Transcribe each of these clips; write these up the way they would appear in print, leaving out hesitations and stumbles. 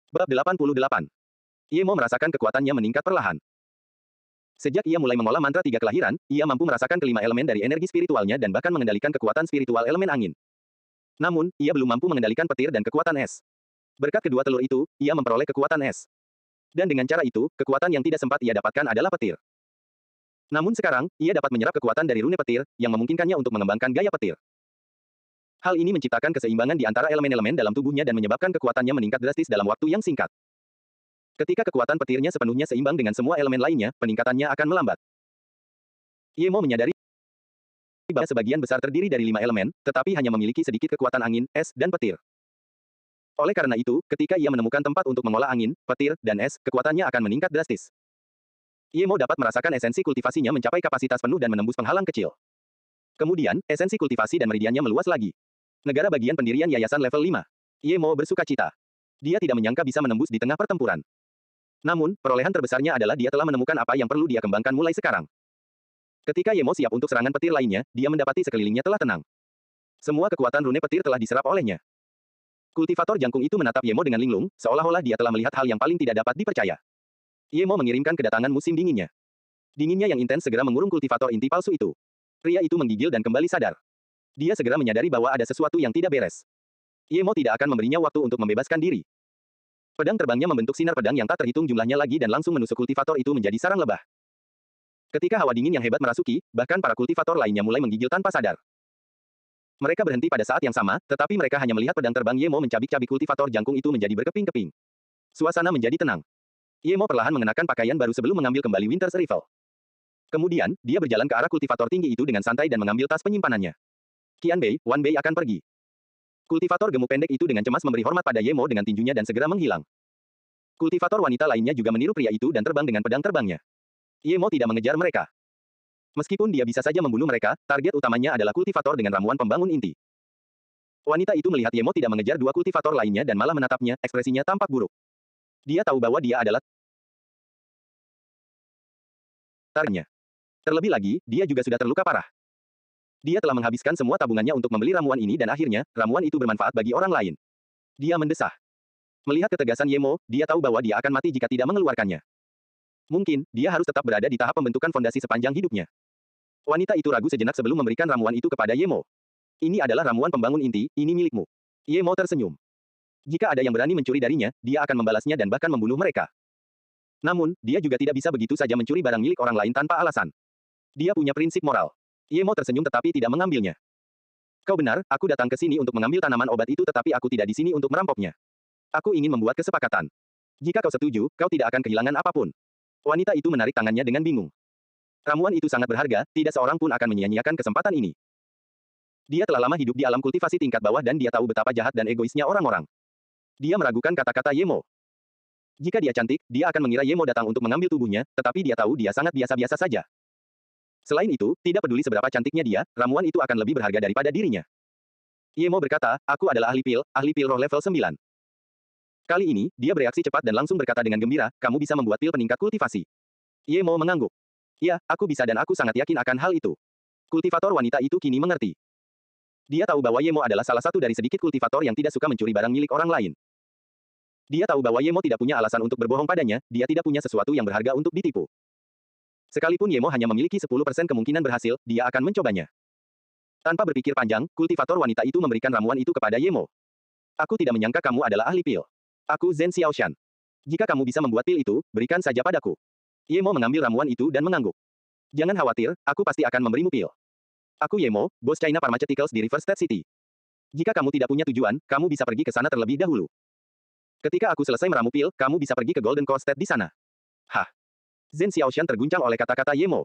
Bab 88. Yemo merasakan kekuatannya meningkat perlahan. Sejak ia mulai mengolah mantra tiga kelahiran, ia mampu merasakan kelima elemen dari energi spiritualnya dan bahkan mengendalikan kekuatan spiritual elemen angin. Namun, ia belum mampu mengendalikan petir dan kekuatan es. Berkat kedua telur itu, ia memperoleh kekuatan es. Dan dengan cara itu, kekuatan yang tidak sempat ia dapatkan adalah petir. Namun sekarang, ia dapat menyerap kekuatan dari rune petir, yang memungkinkannya untuk mengembangkan gaya petir. Hal ini menciptakan keseimbangan di antara elemen-elemen dalam tubuhnya dan menyebabkan kekuatannya meningkat drastis dalam waktu yang singkat. Ketika kekuatan petirnya sepenuhnya seimbang dengan semua elemen lainnya, peningkatannya akan melambat. Yemo menyadari bahwa sebagian besar terdiri dari 5 elemen, tetapi hanya memiliki sedikit kekuatan angin, es, dan petir. Oleh karena itu, ketika ia menemukan tempat untuk mengolah angin, petir, dan es, kekuatannya akan meningkat drastis. Yemo dapat merasakan esensi kultivasinya mencapai kapasitas penuh dan menembus penghalang kecil. Kemudian, esensi kultivasi dan meridiannya meluas lagi. Negara bagian pendirian yayasan level 5. Yemo bersuka cita. Dia tidak menyangka bisa menembus di tengah pertempuran. Namun, perolehan terbesarnya adalah dia telah menemukan apa yang perlu dia kembangkan mulai sekarang. Ketika Yemo siap untuk serangan petir lainnya, dia mendapati sekelilingnya telah tenang. Semua kekuatan rune petir telah diserap olehnya. Kultivator jangkung itu menatap Yemo dengan linglung, seolah-olah dia telah melihat hal yang paling tidak dapat dipercaya. Yemo mengirimkan kedatangan musim dinginnya. Dinginnya yang intens segera mengurung kultivator inti palsu itu. Pria itu menggigil dan kembali sadar. Dia segera menyadari bahwa ada sesuatu yang tidak beres. Yemo tidak akan memberinya waktu untuk membebaskan diri. Pedang terbangnya membentuk sinar pedang yang tak terhitung jumlahnya lagi dan langsung menusuk kultivator itu menjadi sarang lebah. Ketika hawa dingin yang hebat merasuki, bahkan para kultivator lainnya mulai menggigil tanpa sadar. Mereka berhenti pada saat yang sama, tetapi mereka hanya melihat pedang terbang Yemo mencabik-cabik kultivator jangkung itu menjadi berkeping-keping. Suasana menjadi tenang. Yemo perlahan mengenakan pakaian baru sebelum mengambil kembali Winter's Rifle. Kemudian, dia berjalan ke arah kultivator tinggi itu dengan santai dan mengambil tas penyimpanannya. Qianbei, Wanbei akan pergi. Kultivator gemuk pendek itu dengan cemas memberi hormat pada Yemo dengan tinjunya dan segera menghilang. Kultivator wanita lainnya juga meniru pria itu dan terbang dengan pedang terbangnya. Yemo tidak mengejar mereka. Meskipun dia bisa saja membunuh mereka, target utamanya adalah kultivator dengan ramuan pembangun inti. Wanita itu melihat Yemo tidak mengejar dua kultivator lainnya dan malah menatapnya, ekspresinya tampak buruk. Dia tahu bahwa dia adalah targetnya. Terlebih lagi, dia juga sudah terluka parah. Dia telah menghabiskan semua tabungannya untuk membeli ramuan ini dan akhirnya, ramuan itu bermanfaat bagi orang lain. Dia mendesah. Melihat ketegasan Yemo, dia tahu bahwa dia akan mati jika tidak mengeluarkannya. Mungkin, dia harus tetap berada di tahap pembentukan fondasi sepanjang hidupnya. Wanita itu ragu sejenak sebelum memberikan ramuan itu kepada Yemo. Ini adalah ramuan pembangun inti, ini milikmu. Yemo tersenyum. Jika ada yang berani mencuri darinya, dia akan membalasnya dan bahkan membunuh mereka. Namun, dia juga tidak bisa begitu saja mencuri barang milik orang lain tanpa alasan. Dia punya prinsip moral. Yemo tersenyum tetapi tidak mengambilnya. Kau benar, aku datang ke sini untuk mengambil tanaman obat itu tetapi aku tidak di sini untuk merampoknya. Aku ingin membuat kesepakatan. Jika kau setuju, kau tidak akan kehilangan apapun. Wanita itu menarik tangannya dengan bingung. Ramuan itu sangat berharga, tidak seorang pun akan menyia-nyiakan kesempatan ini. Dia telah lama hidup di alam kultivasi tingkat bawah dan dia tahu betapa jahat dan egoisnya orang-orang. Dia meragukan kata-kata Yemo. Jika dia cantik, dia akan mengira Yemo datang untuk mengambil tubuhnya, tetapi dia tahu dia sangat biasa-biasa saja. Selain itu, tidak peduli seberapa cantiknya dia, ramuan itu akan lebih berharga daripada dirinya. Yemo berkata, aku adalah ahli pil roh level 9. Kali ini, dia bereaksi cepat dan langsung berkata dengan gembira, kamu bisa membuat pil peningkat kultivasi. Yemo mengangguk. Ya, aku bisa dan aku sangat yakin akan hal itu. Kultivator wanita itu kini mengerti. Dia tahu bahwa Yemo adalah salah satu dari sedikit kultivator yang tidak suka mencuri barang milik orang lain. Dia tahu bahwa Yemo tidak punya alasan untuk berbohong padanya, dia tidak punya sesuatu yang berharga untuk ditipu. Sekalipun Yemo hanya memiliki 10% kemungkinan berhasil, dia akan mencobanya. Tanpa berpikir panjang, kultivator wanita itu memberikan ramuan itu kepada Yemo. Aku tidak menyangka kamu adalah ahli pil. Aku Zhen Xiaoshan. Jika kamu bisa membuat pil itu, berikan saja padaku. Yemo mengambil ramuan itu dan mengangguk. Jangan khawatir, aku pasti akan memberimu pil. Aku Yemo, bos China Pharmaceuticals di River State City. Jika kamu tidak punya tujuan, kamu bisa pergi ke sana terlebih dahulu. Ketika aku selesai meramu pil, kamu bisa pergi ke Golden Core State di sana. Hah? Zhen Xiaoshan terguncang oleh kata-kata Yemo.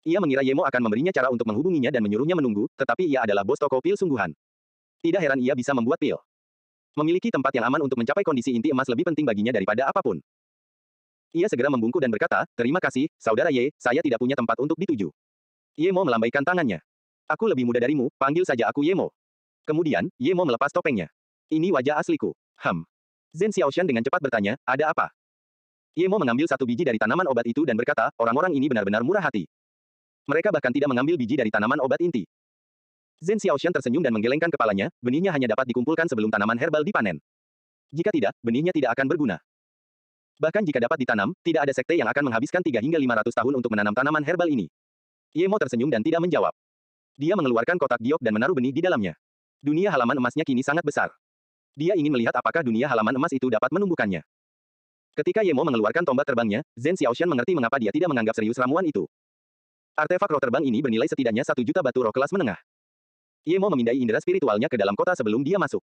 Ia mengira Yemo akan memberinya cara untuk menghubunginya dan menyuruhnya menunggu, tetapi ia adalah bos toko pil sungguhan. Tidak heran ia bisa membuat pil. Memiliki tempat yang aman untuk mencapai kondisi inti emas lebih penting baginya daripada apapun. Ia segera membungkuk dan berkata, terima kasih, saudara Ye, saya tidak punya tempat untuk dituju. Yemo melambaikan tangannya. Aku lebih muda darimu, panggil saja aku Yemo. Kemudian, Yemo melepas topengnya. Ini wajah asliku. Zhen Xiaoshan dengan cepat bertanya, ada apa? Yemo mengambil satu biji dari tanaman obat itu dan berkata, orang-orang ini benar-benar murah hati. Mereka bahkan tidak mengambil biji dari tanaman obat inti. Zhen Xiaoshan tersenyum dan menggelengkan kepalanya, benihnya hanya dapat dikumpulkan sebelum tanaman herbal dipanen. Jika tidak, benihnya tidak akan berguna. Bahkan jika dapat ditanam, tidak ada sekte yang akan menghabiskan 3 hingga 500 tahun untuk menanam tanaman herbal ini. Ye Mo tersenyum dan tidak menjawab. Dia mengeluarkan kotak giok dan menaruh benih di dalamnya. Dunia halaman emasnya kini sangat besar. Dia ingin melihat apakah dunia halaman emas itu dapat menumbuhkannya. Ketika Ye Mo mengeluarkan tombak terbangnya, Zhen Xiaoshan mengerti mengapa dia tidak menganggap serius ramuan itu. Artefak roh terbang ini bernilai setidaknya 1 juta batu roh kelas menengah. Ye Mo memindai indera spiritualnya ke dalam kota sebelum dia masuk.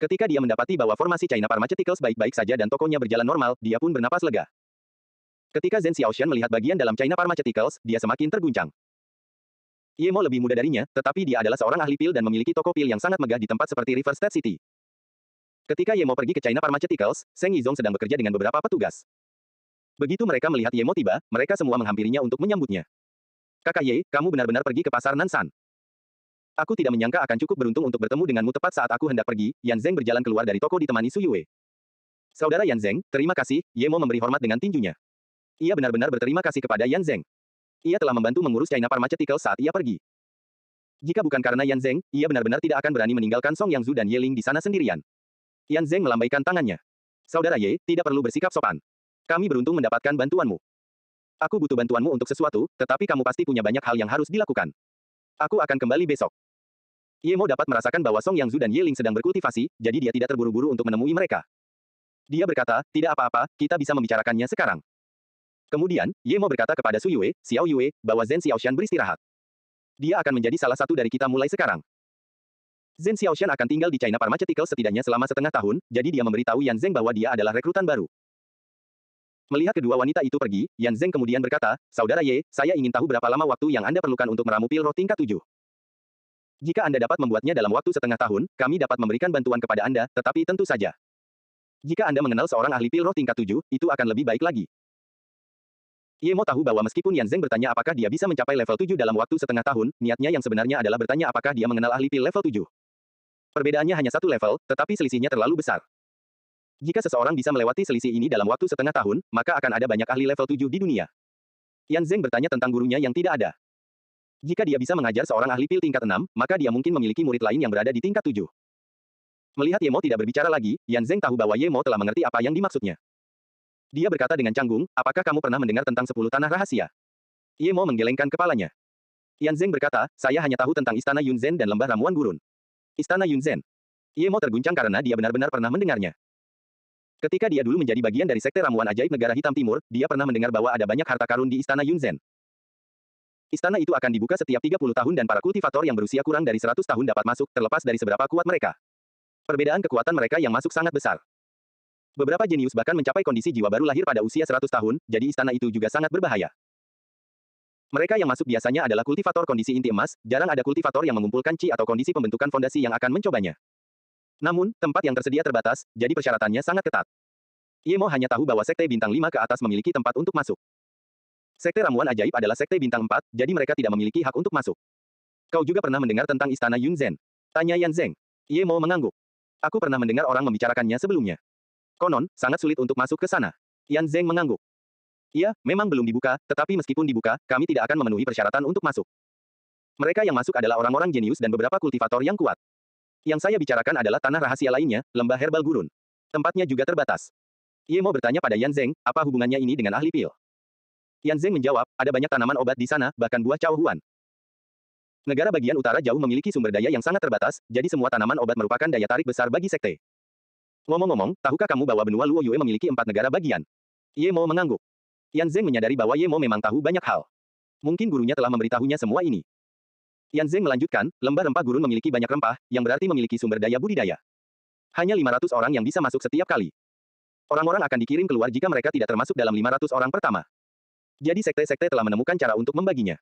Ketika dia mendapati bahwa formasi China Pharmaceuticals baik-baik saja dan tokonya berjalan normal, dia pun bernapas lega. Ketika Zhen Xiaoshan melihat bagian dalam China Pharmaceuticals, dia semakin terguncang. Ye Mo lebih muda darinya, tetapi dia adalah seorang ahli pil dan memiliki toko pil yang sangat megah di tempat seperti River State City. Ketika Ye Mo pergi ke China Pharmaceuticals, Seng Yizong sedang bekerja dengan beberapa petugas. Begitu mereka melihat Ye Mo tiba, mereka semua menghampirinya untuk menyambutnya. Kakak Ye, kamu benar-benar pergi ke pasar Nansan. Aku tidak menyangka akan cukup beruntung untuk bertemu denganmu tepat saat aku hendak pergi. Yan Zeng berjalan keluar dari toko ditemani Su Yue. Saudara Yan Zeng, terima kasih. Ye Mo memberi hormat dengan tinjunya. Ia benar-benar berterima kasih kepada Yan Zeng. Ia telah membantu mengurus China Pharmaceuticals saat ia pergi. Jika bukan karena Yan Zeng, ia benar-benar tidak akan berani meninggalkan Song Yangzu dan Ye Ling di sana sendirian. Yan Zeng melambaikan tangannya. Saudara Ye, tidak perlu bersikap sopan. Kami beruntung mendapatkan bantuanmu. Aku butuh bantuanmu untuk sesuatu, tetapi kamu pasti punya banyak hal yang harus dilakukan. Aku akan kembali besok. Ye Mo dapat merasakan bahwa Song Yangzu dan Ye Ling sedang berkultivasi, jadi dia tidak terburu-buru untuk menemui mereka. Dia berkata, tidak apa-apa, kita bisa membicarakannya sekarang. Kemudian, Ye Mo berkata kepada Su Yue, Xiao Yue, bahwa Zhen Xiaoshan beristirahat. Dia akan menjadi salah satu dari kita mulai sekarang. Zhen Xiaoshan akan tinggal di China Pharmaceuticals setidaknya selama setengah tahun, jadi dia memberitahu Yan Zeng bahwa dia adalah rekrutan baru. Melihat kedua wanita itu pergi, Yan Zeng kemudian berkata, Saudara Ye, saya ingin tahu berapa lama waktu yang Anda perlukan untuk meramu pil roh tingkat 7. Jika Anda dapat membuatnya dalam waktu setengah tahun, kami dapat memberikan bantuan kepada Anda, tetapi tentu saja. Jika Anda mengenal seorang ahli pil roh tingkat 7, itu akan lebih baik lagi. Ye Mo tahu bahwa meskipun Yan Zeng bertanya apakah dia bisa mencapai level 7 dalam waktu setengah tahun, niatnya yang sebenarnya adalah bertanya apakah dia mengenal ahli pil level 7. Perbedaannya hanya satu level, tetapi selisihnya terlalu besar. Jika seseorang bisa melewati selisih ini dalam waktu setengah tahun, maka akan ada banyak ahli level 7 di dunia. Yan Zeng bertanya tentang gurunya yang tidak ada. Jika dia bisa mengajar seorang ahli pil tingkat 6, maka dia mungkin memiliki murid lain yang berada di tingkat 7. Melihat Ye Mo tidak berbicara lagi, Yan Zeng tahu bahwa Ye Mo telah mengerti apa yang dimaksudnya. Dia berkata dengan canggung, apakah kamu pernah mendengar tentang 10 tanah rahasia? Ye Mo menggelengkan kepalanya. Yan Zeng berkata, saya hanya tahu tentang Istana Yunzhen dan Lembah Ramuan Gurun. Istana Yunzhen. Ye Mo terguncang karena dia benar-benar pernah mendengarnya. Ketika dia dulu menjadi bagian dari Sekte Ramuan Ajaib Negara Hitam Timur, dia pernah mendengar bahwa ada banyak harta karun di Istana Yunzhen. Istana itu akan dibuka setiap 30 tahun dan para kultivator yang berusia kurang dari 100 tahun dapat masuk, terlepas dari seberapa kuat mereka. Perbedaan kekuatan mereka yang masuk sangat besar. Beberapa jenius bahkan mencapai kondisi jiwa baru lahir pada usia 100 tahun, jadi istana itu juga sangat berbahaya. Mereka yang masuk biasanya adalah kultivator kondisi inti emas, jarang ada kultivator yang mengumpulkan Qi atau kondisi pembentukan fondasi yang akan mencobanya. Namun, tempat yang tersedia terbatas, jadi persyaratannya sangat ketat. Ye Mo hanya tahu bahwa Sekte Bintang 5 ke atas memiliki tempat untuk masuk. Sekte Ramuan Ajaib adalah Sekte Bintang 4, jadi mereka tidak memiliki hak untuk masuk. Kau juga pernah mendengar tentang Istana Yunzhen? Tanya Yan Zeng. Ye Mo mengangguk. Aku pernah mendengar orang membicarakannya sebelumnya. Konon, sangat sulit untuk masuk ke sana. Yan Zeng mengangguk. Iya, memang belum dibuka, tetapi meskipun dibuka, kami tidak akan memenuhi persyaratan untuk masuk. Mereka yang masuk adalah orang-orang jenius dan beberapa kultivator yang kuat. Yang saya bicarakan adalah tanah rahasia lainnya, lembah herbal gurun. Tempatnya juga terbatas. Ye Mo bertanya pada Yan Zeng, apa hubungannya ini dengan ahli pil? Yan Zeng menjawab, ada banyak tanaman obat di sana, bahkan buah Cao Huan. Negara bagian utara jauh memiliki sumber daya yang sangat terbatas, jadi semua tanaman obat merupakan daya tarik besar bagi sekte. Ngomong-ngomong, tahukah kamu bahwa benua Luo Yue memiliki 4 negara bagian? Ye Mo mengangguk. Yan Zeng menyadari bahwa Ye Mo memang tahu banyak hal. Mungkin gurunya telah memberitahunya semua ini. Yan Zeng melanjutkan, lembah rempah gurun memiliki banyak rempah, yang berarti memiliki sumber daya budidaya. Hanya 500 orang yang bisa masuk setiap kali. Orang-orang akan dikirim keluar jika mereka tidak termasuk dalam 500 orang pertama. Jadi sekte-sekte telah menemukan cara untuk membaginya.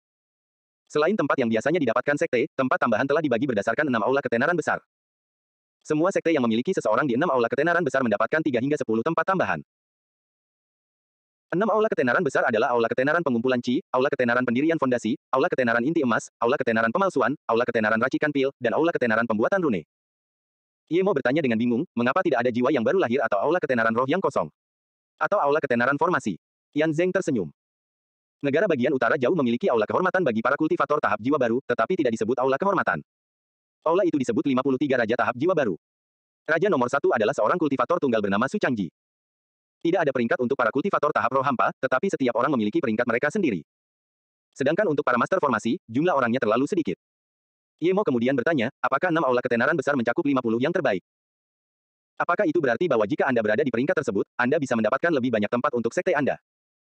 Selain tempat yang biasanya didapatkan sekte, tempat tambahan telah dibagi berdasarkan 6 aula ketenaran besar. Semua sekte yang memiliki seseorang di 6 aula ketenaran besar mendapatkan 3 hingga 10 tempat tambahan. 6 aula ketenaran besar adalah aula ketenaran pengumpulan Qi, aula ketenaran pendirian fondasi, aula ketenaran inti emas, aula ketenaran pemalsuan, aula ketenaran racikan pil, dan aula ketenaran pembuatan rune. Ye Mo bertanya dengan bingung, mengapa tidak ada jiwa yang baru lahir atau aula ketenaran roh yang kosong? Atau aula ketenaran formasi? Yan Zeng tersenyum. Negara bagian utara jauh memiliki aula kehormatan bagi para kultivator tahap jiwa baru, tetapi tidak disebut aula kehormatan. Aula itu disebut 53 Raja tahap jiwa baru. Raja nomor satu adalah seorang kultivator tunggal bernama Su Changji. Tidak ada peringkat untuk para kultivator tahap roh hampa, tetapi setiap orang memiliki peringkat mereka sendiri. Sedangkan untuk para master formasi, jumlah orangnya terlalu sedikit. Yemo kemudian bertanya, apakah 6 aula ketenaran besar mencakup 50 yang terbaik? Apakah itu berarti bahwa jika Anda berada di peringkat tersebut, Anda bisa mendapatkan lebih banyak tempat untuk sekte Anda?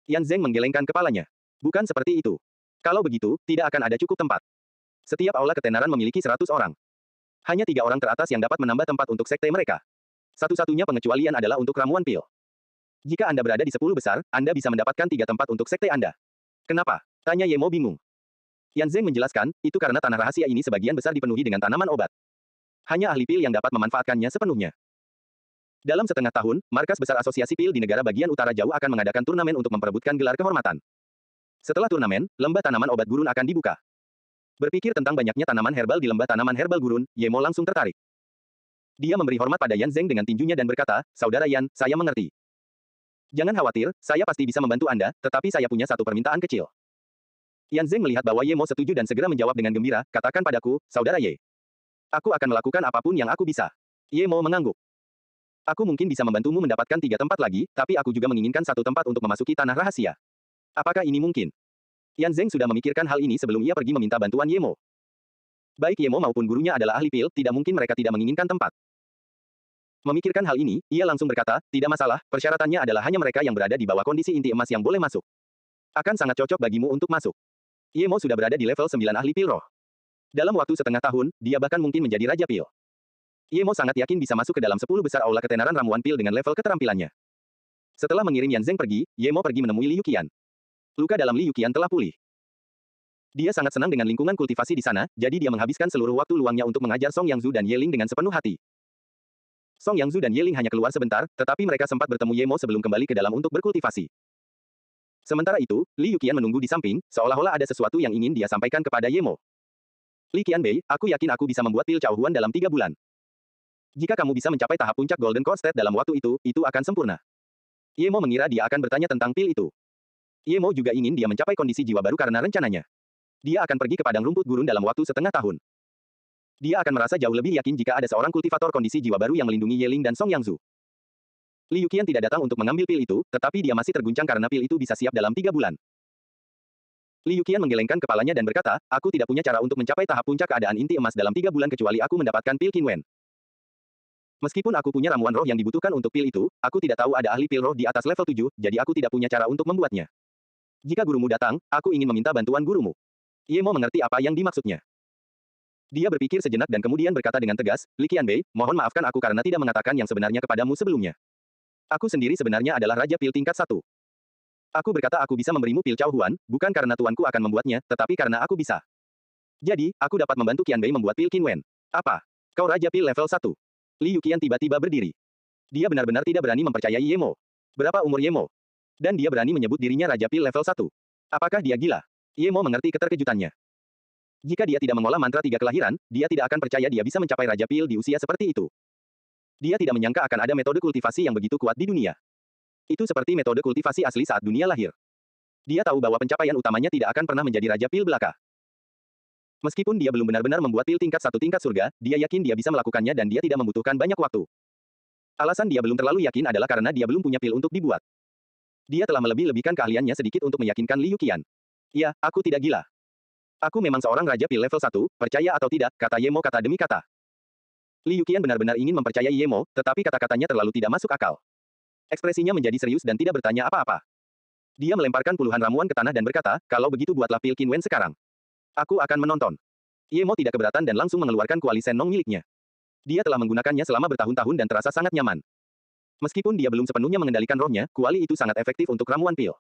Yan Zeng menggelengkan kepalanya. Bukan seperti itu. Kalau begitu, tidak akan ada cukup tempat. Setiap aula ketenaran memiliki 100 orang. Hanya 3 orang teratas yang dapat menambah tempat untuk sekte mereka. Satu-satunya pengecualian adalah untuk ramuan pil. Jika Anda berada di 10 besar, Anda bisa mendapatkan 3 tempat untuk sekte Anda. Kenapa? Tanya Yemo bingung. Yan Zeng menjelaskan, itu karena tanah rahasia ini sebagian besar dipenuhi dengan tanaman obat. Hanya ahli pil yang dapat memanfaatkannya sepenuhnya. Dalam setengah tahun, markas besar asosiasi pil di negara bagian utara jauh akan mengadakan turnamen untuk memperebutkan gelar kehormatan. Setelah turnamen, lembah tanaman obat gurun akan dibuka. Berpikir tentang banyaknya tanaman herbal di lembah tanaman herbal gurun, Yemo langsung tertarik. Dia memberi hormat pada Yan Zeng dengan tinjunya dan berkata, Saudara Yan, saya mengerti. Jangan khawatir, saya pasti bisa membantu Anda, tetapi saya punya satu permintaan kecil. Yan Zeng melihat bahwa Yemo setuju dan segera menjawab dengan gembira, katakan padaku, Saudara Ye. Aku akan melakukan apapun yang aku bisa. Yemo mengangguk. Aku mungkin bisa membantumu mendapatkan 3 tempat lagi, tapi aku juga menginginkan satu tempat untuk memasuki tanah rahasia. Apakah ini mungkin? Yan Zeng sudah memikirkan hal ini sebelum ia pergi meminta bantuan Yemo. Baik Yemo maupun gurunya adalah ahli pil, tidak mungkin mereka tidak menginginkan tempat. Memikirkan hal ini, ia langsung berkata, tidak masalah, persyaratannya adalah hanya mereka yang berada di bawah kondisi inti emas yang boleh masuk. Akan sangat cocok bagimu untuk masuk. Yemo sudah berada di level 9 ahli pil roh. Dalam waktu setengah tahun, dia bahkan mungkin menjadi Raja Pil. Yemo sangat yakin bisa masuk ke dalam 10 besar aula ketenaran ramuan pil dengan level keterampilannya. Setelah mengirim Yan Zeng pergi, Yemo pergi menemui Liu Qian. Luka dalam Liu Qian telah pulih. Dia sangat senang dengan lingkungan kultivasi di sana, jadi dia menghabiskan seluruh waktu luangnya untuk mengajar Song Yangzu dan Ye Ling dengan sepenuh hati. Song Yangzu dan Ye Ling hanya keluar sebentar, tetapi mereka sempat bertemu Yemo sebelum kembali ke dalam untuk berkultivasi. Sementara itu, Liu Qian menunggu di samping, seolah-olah ada sesuatu yang ingin dia sampaikan kepada Yemo. Li Qianbei, aku yakin aku bisa membuat pil Cao Huan dalam 3 bulan. Jika kamu bisa mencapai tahap puncak Golden Core State dalam waktu itu akan sempurna. Yemo mengira dia akan bertanya tentang pil itu. Yemo juga ingin dia mencapai kondisi jiwa baru karena rencananya. Dia akan pergi ke padang rumput gurun dalam waktu setengah tahun. Dia akan merasa jauh lebih yakin jika ada seorang kultivator kondisi jiwa baru yang melindungi Ye Ling dan Song Yangzu. Liu Qian tidak datang untuk mengambil pil itu, tetapi dia masih terguncang karena pil itu bisa siap dalam 3 bulan. Liu Qian menggelengkan kepalanya dan berkata, aku tidak punya cara untuk mencapai tahap puncak keadaan inti emas dalam 3 bulan kecuali aku mendapatkan pil Qinwen. Meskipun aku punya ramuan roh yang dibutuhkan untuk pil itu, aku tidak tahu ada ahli pil roh di atas level 7, jadi aku tidak punya cara untuk membuatnya. Jika gurumu datang, aku ingin meminta bantuan gurumu. Yemo mengerti apa yang dimaksudnya. Dia berpikir sejenak dan kemudian berkata dengan tegas, Li Qianbei, mohon maafkan aku karena tidak mengatakan yang sebenarnya kepadamu sebelumnya. Aku sendiri sebenarnya adalah Raja Pil tingkat 1. Aku berkata aku bisa memberimu pil Cao Huan, bukan karena tuanku akan membuatnya, tetapi karena aku bisa. Jadi, aku dapat membantu Qianbei membuat pil Qinwen. Apa? Kau Raja Pil level 1. Liu Qian tiba-tiba berdiri. Dia benar-benar tidak berani mempercayai Yemo. Berapa umur Yemo? Dan dia berani menyebut dirinya Raja Pil level 1. Apakah dia gila? Yemo mengerti keterkejutannya. Jika dia tidak mengolah mantra 3 kelahiran, dia tidak akan percaya dia bisa mencapai Raja Pil di usia seperti itu. Dia tidak menyangka akan ada metode kultivasi yang begitu kuat di dunia. Itu seperti metode kultivasi asli saat dunia lahir. Dia tahu bahwa pencapaian utamanya tidak akan pernah menjadi Raja Pil belaka. Meskipun dia belum benar-benar membuat pil tingkat 1 tingkat surga, dia yakin dia bisa melakukannya dan dia tidak membutuhkan banyak waktu. Alasan dia belum terlalu yakin adalah karena dia belum punya pil untuk dibuat. Dia telah melebih-lebihkan keahliannya sedikit untuk meyakinkan Liu Qian. Ya, aku tidak gila. Aku memang seorang Raja Pil level 1, percaya atau tidak, kata Yemo kata demi kata. Liu Qian benar-benar ingin mempercayai Yemo, tetapi kata-katanya terlalu tidak masuk akal. Ekspresinya menjadi serius dan tidak bertanya apa-apa. Dia melemparkan puluhan ramuan ke tanah dan berkata, kalau begitu buatlah pil Qinwen sekarang. Aku akan menonton. Yemo tidak keberatan dan langsung mengeluarkan kuali Sennong miliknya. Dia telah menggunakannya selama bertahun-tahun dan terasa sangat nyaman. Meskipun dia belum sepenuhnya mengendalikan rohnya, kuali itu sangat efektif untuk ramuan pil.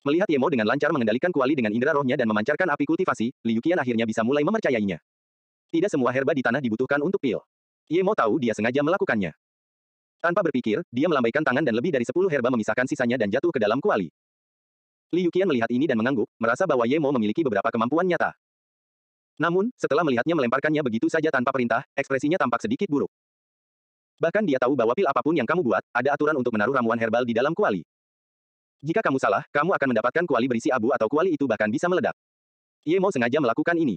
Melihat Yemo dengan lancar mengendalikan kuali dengan indera rohnya dan memancarkan api kultivasi, Liu Qian akhirnya bisa mulai mempercayainya. Tidak semua herba di tanah dibutuhkan untuk pil. Yemo tahu dia sengaja melakukannya. Tanpa berpikir, dia melambaikan tangan dan lebih dari 10 herba memisahkan sisanya dan jatuh ke dalam kuali. Liu Qian melihat ini dan mengangguk, merasa bahwa Yemo memiliki beberapa kemampuan nyata. Namun, setelah melihatnya melemparkannya begitu saja tanpa perintah, ekspresinya tampak sedikit buruk. Bahkan dia tahu bahwa pil apapun yang kamu buat, ada aturan untuk menaruh ramuan herbal di dalam kuali. Jika kamu salah, kamu akan mendapatkan kuali berisi abu atau kuali itu bahkan bisa meledak. Yemo sengaja melakukan ini.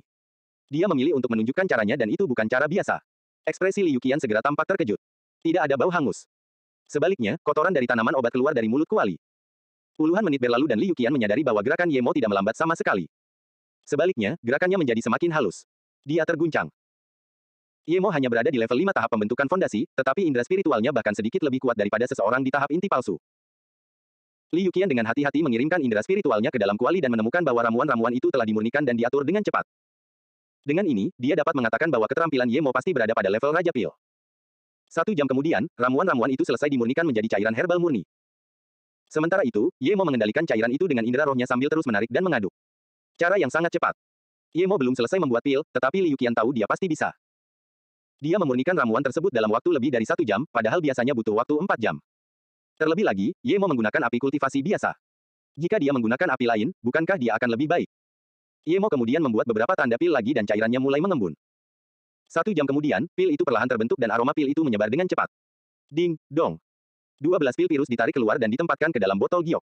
Dia memilih untuk menunjukkan caranya dan itu bukan cara biasa. Ekspresi Liu Qian segera tampak terkejut. Tidak ada bau hangus. Sebaliknya, kotoran dari tanaman obat keluar dari mulut kuali. Puluhan menit berlalu dan Liu Qian menyadari bahwa gerakan Ye Mo tidak melambat sama sekali. Sebaliknya, gerakannya menjadi semakin halus. Dia terguncang. Ye Mo hanya berada di level 5 tahap pembentukan fondasi, tetapi indera spiritualnya bahkan sedikit lebih kuat daripada seseorang di tahap inti palsu. Liu Qian dengan hati-hati mengirimkan indera spiritualnya ke dalam kuali dan menemukan bahwa ramuan-ramuan itu telah dimurnikan dan diatur dengan cepat. Dengan ini, dia dapat mengatakan bahwa keterampilan Ye Mo pasti berada pada level Raja Pil. 1 jam kemudian, ramuan-ramuan itu selesai dimurnikan menjadi cairan herbal murni. Sementara itu, Ye Mo mengendalikan cairan itu dengan indera rohnya sambil terus menarik dan mengaduk. Cara yang sangat cepat. Ye Mo belum selesai membuat pil, tetapi Liu Qian tahu dia pasti bisa. Dia memurnikan ramuan tersebut dalam waktu lebih dari 1 jam, padahal biasanya butuh waktu 4 jam. Terlebih lagi, Ye Mo menggunakan api kultivasi biasa. Jika dia menggunakan api lain, bukankah dia akan lebih baik? Ye Mo kemudian membuat beberapa tanda pil lagi dan cairannya mulai mengembun. 1 jam kemudian, pil itu perlahan terbentuk dan aroma pil itu menyebar dengan cepat. Ding, dong. 12 pil virus ditarik keluar dan ditempatkan ke dalam botol giok.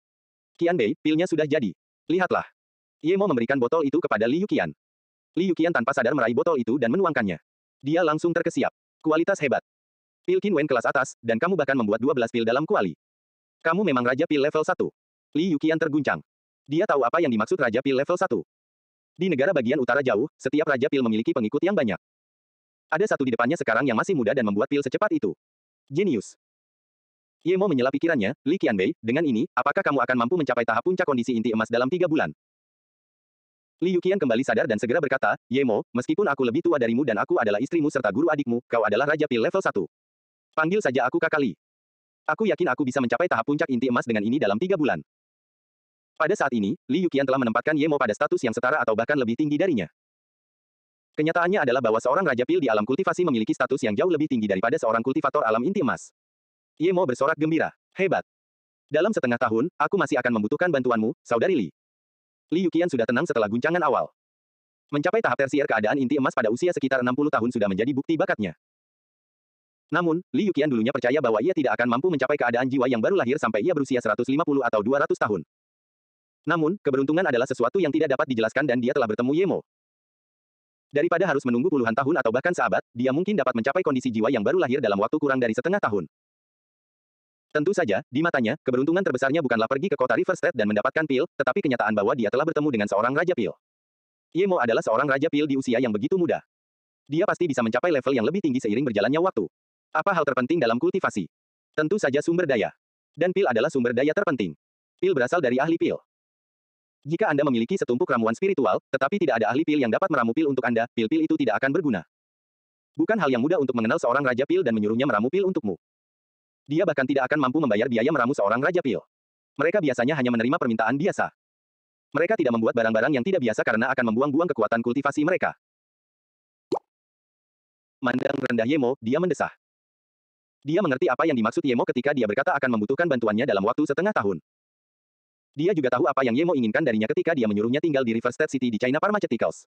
Qianbei, pilnya sudah jadi. Lihatlah. Ye Mo memberikan botol itu kepada Liu Qian. Liu Qian tanpa sadar meraih botol itu dan menuangkannya. Dia langsung terkesiap. Kualitas hebat. Pil Qinwen kelas atas, dan kamu bahkan membuat 12 pil dalam kuali. Kamu memang Raja Pil level 1. Liu Qian terguncang. Dia tahu apa yang dimaksud Raja Pil level 1. Di negara bagian utara jauh, setiap Raja Pil memiliki pengikut yang banyak. Ada satu di depannya sekarang yang masih muda dan membuat pil secepat itu. Jenius. Ye Mo menyela pikirannya, Li Qianbei, dengan ini, apakah kamu akan mampu mencapai tahap puncak kondisi inti emas dalam 3 bulan? Liu Qian kembali sadar dan segera berkata, Ye Mo, meskipun aku lebih tua darimu dan aku adalah istrimu serta guru adikmu, kau adalah Raja Pil level 1. Panggil saja aku Kakak Li. Aku yakin aku bisa mencapai tahap puncak inti emas dengan ini dalam 3 bulan. Pada saat ini, Liu Qian telah menempatkan Ye Mo pada status yang setara atau bahkan lebih tinggi darinya. Kenyataannya adalah bahwa seorang Raja Pil di alam kultivasi memiliki status yang jauh lebih tinggi daripada seorang kultivator alam inti emas. Ye Mo bersorak gembira. Hebat. Dalam setengah tahun, aku masih akan membutuhkan bantuanmu, Saudari Li. Liu Qian sudah tenang setelah guncangan awal. Mencapai tahap tersier keadaan inti emas pada usia sekitar 60 tahun sudah menjadi bukti bakatnya. Namun, Liu Qian dulunya percaya bahwa ia tidak akan mampu mencapai keadaan jiwa yang baru lahir sampai ia berusia 150 atau 200 tahun. Namun, keberuntungan adalah sesuatu yang tidak dapat dijelaskan dan dia telah bertemu Ye Mo. Daripada harus menunggu puluhan tahun atau bahkan seabad, dia mungkin dapat mencapai kondisi jiwa yang baru lahir dalam waktu kurang dari setengah tahun. Tentu saja, di matanya, keberuntungan terbesarnya bukanlah pergi ke kota Riverstead dan mendapatkan pil, tetapi kenyataan bahwa dia telah bertemu dengan seorang Raja Pil. Ye Mo adalah seorang Raja Pil di usia yang begitu muda. Dia pasti bisa mencapai level yang lebih tinggi seiring berjalannya waktu. Apa hal terpenting dalam kultivasi? Tentu saja sumber daya. Dan pil adalah sumber daya terpenting. Pil berasal dari ahli pil. Jika Anda memiliki setumpuk ramuan spiritual, tetapi tidak ada ahli pil yang dapat meramu pil untuk Anda, pil-pil itu tidak akan berguna. Bukan hal yang mudah untuk mengenal seorang Raja Pil dan menyuruhnya meramu pil untukmu. Dia bahkan tidak akan mampu membayar biaya meramu seorang Raja Pil. Mereka biasanya hanya menerima permintaan biasa. Mereka tidak membuat barang-barang yang tidak biasa karena akan membuang-buang kekuatan kultivasi mereka. Mandang rendah Ye Mo, dia mendesah. Dia mengerti apa yang dimaksud Ye Mo ketika dia berkata akan membutuhkan bantuannya dalam waktu setengah tahun. Dia juga tahu apa yang Ye Mo inginkan darinya ketika dia menyuruhnya tinggal di Riverstead City di China Pharmaceuticals.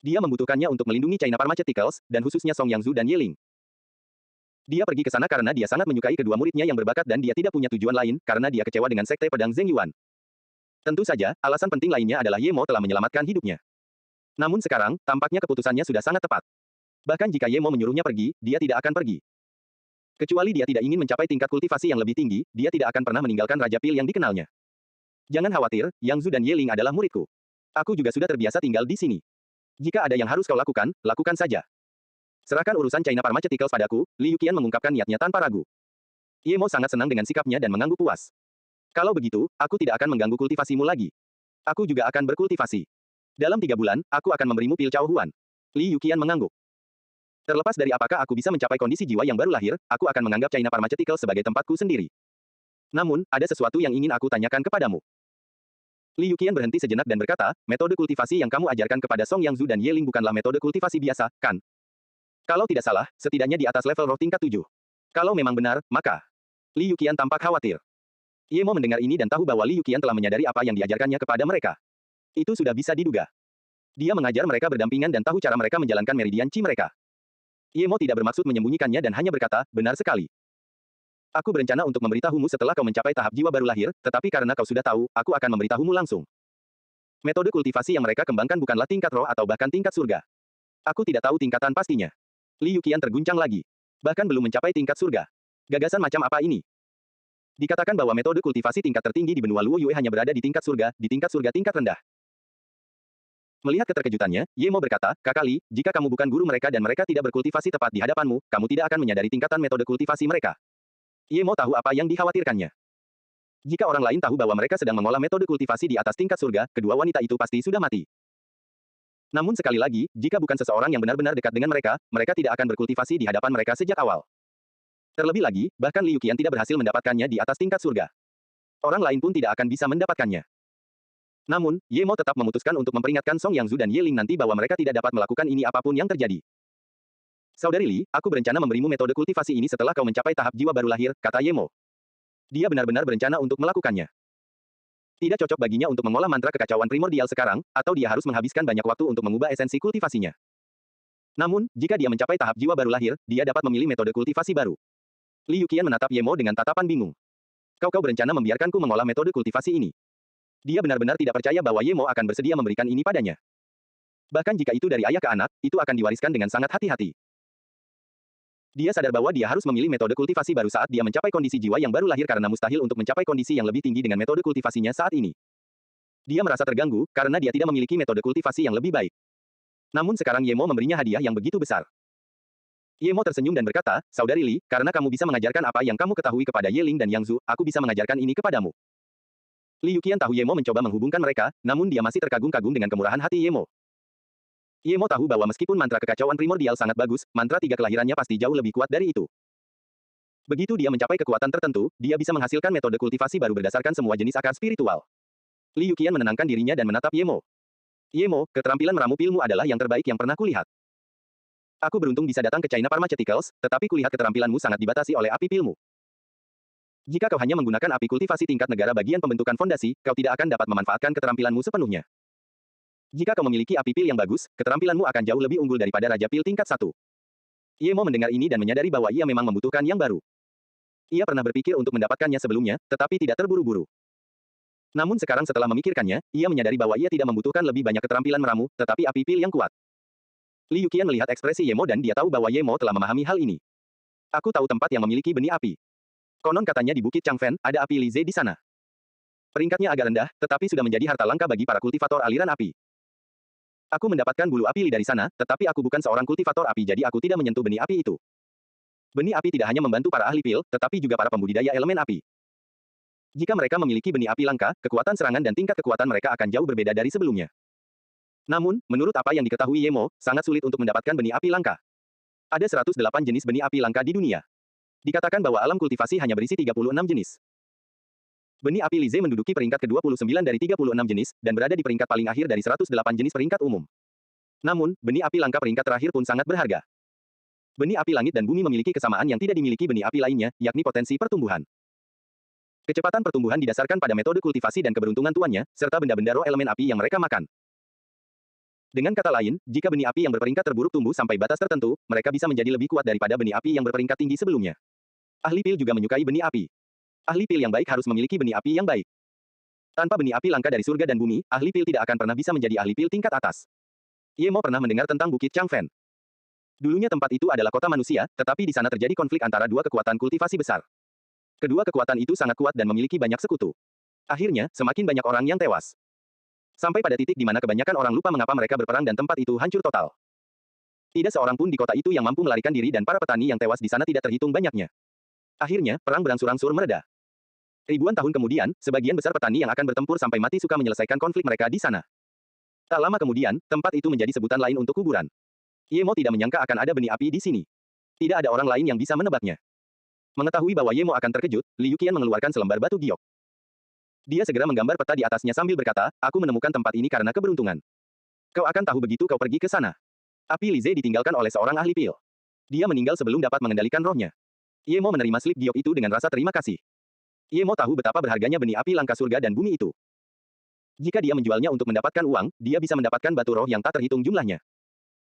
Dia membutuhkannya untuk melindungi China Pharmaceuticals, dan khususnya Song Yangzu dan Ye Ling. Dia pergi ke sana karena dia sangat menyukai kedua muridnya yang berbakat dan dia tidak punya tujuan lain, karena dia kecewa dengan sekte pedang Zheng Yuan. Tentu saja, alasan penting lainnya adalah Ye Mo telah menyelamatkan hidupnya. Namun sekarang, tampaknya keputusannya sudah sangat tepat. Bahkan jika Ye Mo menyuruhnya pergi, dia tidak akan pergi. Kecuali dia tidak ingin mencapai tingkat kultivasi yang lebih tinggi, dia tidak akan pernah meninggalkan Raja Pil yang dikenalnya. Jangan khawatir, Yang Zhu dan Ye Ling adalah muridku. Aku juga sudah terbiasa tinggal di sini. Jika ada yang harus kau lakukan, lakukan saja. Serahkan urusan China Pharmaceuticals padaku, Liu Qian mengungkapkan niatnya tanpa ragu. Ye Mo sangat senang dengan sikapnya dan mengangguk puas. Kalau begitu, aku tidak akan mengganggu kultivasimu lagi. Aku juga akan berkultivasi. Dalam 3 bulan, aku akan memberimu pil Cao Huan. Liu Qian mengangguk. Terlepas dari apakah aku bisa mencapai kondisi jiwa yang baru lahir, aku akan menganggap China Pharmaceuticals sebagai tempatku sendiri. Namun, ada sesuatu yang ingin aku tanyakan kepadamu. Liu Qian berhenti sejenak dan berkata, metode kultivasi yang kamu ajarkan kepada Song Yangzu dan Ye Ling bukanlah metode kultivasi biasa, kan? Kalau tidak salah, setidaknya di atas level roh tingkat 7. Kalau memang benar, maka... Liu Qian tampak khawatir. Ye Mo mendengar ini dan tahu bahwa Liu Qian telah menyadari apa yang diajarkannya kepada mereka. Itu sudah bisa diduga. Dia mengajar mereka berdampingan dan tahu cara mereka menjalankan meridian Qi mereka. Ye Mo tidak bermaksud menyembunyikannya dan hanya berkata, benar sekali. Aku berencana untuk memberitahumu setelah kau mencapai tahap jiwa baru lahir, tetapi karena kau sudah tahu, aku akan memberitahumu langsung. Metode kultivasi yang mereka kembangkan bukanlah tingkat roh atau bahkan tingkat surga. Aku tidak tahu tingkatan pastinya. Li Yuqian terguncang lagi. Bahkan belum mencapai tingkat surga. Gagasan macam apa ini? Dikatakan bahwa metode kultivasi tingkat tertinggi di benua Luo Yue hanya berada di tingkat surga tingkat rendah. Melihat keterkejutannya, Ye Mo berkata, "Kakak Li, jika kamu bukan guru mereka dan mereka tidak berkultivasi tepat di hadapanmu, kamu tidak akan menyadari tingkatan metode kultivasi mereka." Ye Mo tahu apa yang dikhawatirkannya. Jika orang lain tahu bahwa mereka sedang mengolah metode kultivasi di atas tingkat surga, kedua wanita itu pasti sudah mati. Namun sekali lagi, jika bukan seseorang yang benar-benar dekat dengan mereka, mereka tidak akan berkultivasi di hadapan mereka sejak awal. Terlebih lagi, bahkan Li Yuqian tidak berhasil mendapatkannya di atas tingkat surga. Orang lain pun tidak akan bisa mendapatkannya. Namun, Ye Mo tetap memutuskan untuk memperingatkan Song Yangzu dan Ye Ling nanti bahwa mereka tidak dapat melakukan ini apapun yang terjadi. "Saudari Li, aku berencana memberimu metode kultivasi ini setelah kau mencapai tahap jiwa baru lahir," kata Ye Mo. Dia benar-benar berencana untuk melakukannya. Tidak cocok baginya untuk mengolah mantra kekacauan primordial sekarang, atau dia harus menghabiskan banyak waktu untuk mengubah esensi kultivasinya. Namun, jika dia mencapai tahap jiwa baru lahir, dia dapat memilih metode kultivasi baru. Li Yuqian menatap Ye Mo dengan tatapan bingung. Kau berencana membiarkanku mengolah metode kultivasi ini?" Dia benar-benar tidak percaya bahwa Ye Mo akan bersedia memberikan ini padanya. Bahkan jika itu dari ayah ke anak, itu akan diwariskan dengan sangat hati-hati. Dia sadar bahwa dia harus memilih metode kultivasi baru saat dia mencapai kondisi jiwa yang baru lahir karena mustahil untuk mencapai kondisi yang lebih tinggi dengan metode kultivasinya saat ini. Dia merasa terganggu, karena dia tidak memiliki metode kultivasi yang lebih baik. Namun sekarang Ye Mo memberinya hadiah yang begitu besar. Ye Mo tersenyum dan berkata, "Saudari Li, karena kamu bisa mengajarkan apa yang kamu ketahui kepada Ye Ling dan Yang Zhu, aku bisa mengajarkan ini kepadamu." Li Yuqian tahu Ye Mo mencoba menghubungkan mereka, namun dia masih terkagum-kagum dengan kemurahan hati Ye Mo. Ye Mo tahu bahwa meskipun mantra kekacauan primordial sangat bagus, mantra tiga kelahirannya pasti jauh lebih kuat dari itu. Begitu dia mencapai kekuatan tertentu, dia bisa menghasilkan metode kultivasi baru berdasarkan semua jenis akar spiritual. Li Yuqian menenangkan dirinya dan menatap Ye Mo. "Ye Mo, keterampilan meramu pilmu adalah yang terbaik yang pernah kulihat. Aku beruntung bisa datang ke China Pharmaceuticals, tetapi kulihat keterampilanmu sangat dibatasi oleh api pilmu. Jika kau hanya menggunakan api kultivasi tingkat negara bagian pembentukan fondasi, kau tidak akan dapat memanfaatkan keterampilanmu sepenuhnya. Jika kau memiliki api pil yang bagus, keterampilanmu akan jauh lebih unggul daripada Raja Pil tingkat 1. Ye Mo mendengar ini dan menyadari bahwa ia memang membutuhkan yang baru. Ia pernah berpikir untuk mendapatkannya sebelumnya, tetapi tidak terburu-buru. Namun sekarang setelah memikirkannya, ia menyadari bahwa ia tidak membutuhkan lebih banyak keterampilan meramu, tetapi api pil yang kuat. Li Yuqian melihat ekspresi Ye Mo dan dia tahu bahwa Ye Mo telah memahami hal ini. "Aku tahu tempat yang memiliki benih api. Konon katanya di Bukit Changfen, ada api Lize di sana. Peringkatnya agak rendah, tetapi sudah menjadi harta langka bagi para kultivator aliran api. Aku mendapatkan bulu api Li dari sana, tetapi aku bukan seorang kultivator api jadi aku tidak menyentuh benih api itu. Benih api tidak hanya membantu para ahli pil, tetapi juga para pembudidaya elemen api. Jika mereka memiliki benih api langka, kekuatan serangan dan tingkat kekuatan mereka akan jauh berbeda dari sebelumnya. Namun, menurut apa yang diketahui Ye Mo, sangat sulit untuk mendapatkan benih api langka. Ada 108 jenis benih api langka di dunia. Dikatakan bahwa alam kultivasi hanya berisi 36 jenis. Benih api Lize menduduki peringkat ke-29 dari 36 jenis, dan berada di peringkat paling akhir dari 108 jenis peringkat umum. Namun, benih api langka peringkat terakhir pun sangat berharga. Benih api langit dan bumi memiliki kesamaan yang tidak dimiliki benih api lainnya, yakni potensi pertumbuhan. Kecepatan pertumbuhan didasarkan pada metode kultivasi dan keberuntungan tuannya, serta benda-benda roh elemen api yang mereka makan. Dengan kata lain, jika benih api yang berperingkat terburuk tumbuh sampai batas tertentu, mereka bisa menjadi lebih kuat daripada benih api yang berperingkat tinggi sebelumnya. Ahli pil juga menyukai benih api. Ahli pil yang baik harus memiliki benih api yang baik. Tanpa benih api langka dari surga dan bumi, ahli pil tidak akan pernah bisa menjadi ahli pil tingkat atas. Ye Mo pernah mendengar tentang Bukit Changfen. Dulunya tempat itu adalah kota manusia, tetapi di sana terjadi konflik antara dua kekuatan kultivasi besar. Kedua kekuatan itu sangat kuat dan memiliki banyak sekutu. Akhirnya, semakin banyak orang yang tewas. Sampai pada titik di mana kebanyakan orang lupa mengapa mereka berperang dan tempat itu hancur total. Tidak seorang pun di kota itu yang mampu melarikan diri dan para petani yang tewas di sana tidak terhitung banyaknya. Akhirnya, perang berangsur-angsur mereda. Ribuan tahun kemudian, sebagian besar petani yang akan bertempur sampai mati suka menyelesaikan konflik mereka di sana. Tak lama kemudian, tempat itu menjadi sebutan lain untuk kuburan. Ye Mo tidak menyangka akan ada benih api di sini. Tidak ada orang lain yang bisa menebaknya. Mengetahui bahwa Ye Mo akan terkejut, Li Yuqian mengeluarkan selembar batu giok. Dia segera menggambar peta di atasnya sambil berkata, "Aku menemukan tempat ini karena keberuntungan. Kau akan tahu begitu kau pergi ke sana." Api Lize ditinggalkan oleh seorang ahli pil. Dia meninggal sebelum dapat mengendalikan rohnya. Ye Mo menerima slip giok itu dengan rasa terima kasih. Ye Mo tahu betapa berharganya benih api langka surga dan bumi itu. Jika dia menjualnya untuk mendapatkan uang, dia bisa mendapatkan batu roh yang tak terhitung jumlahnya.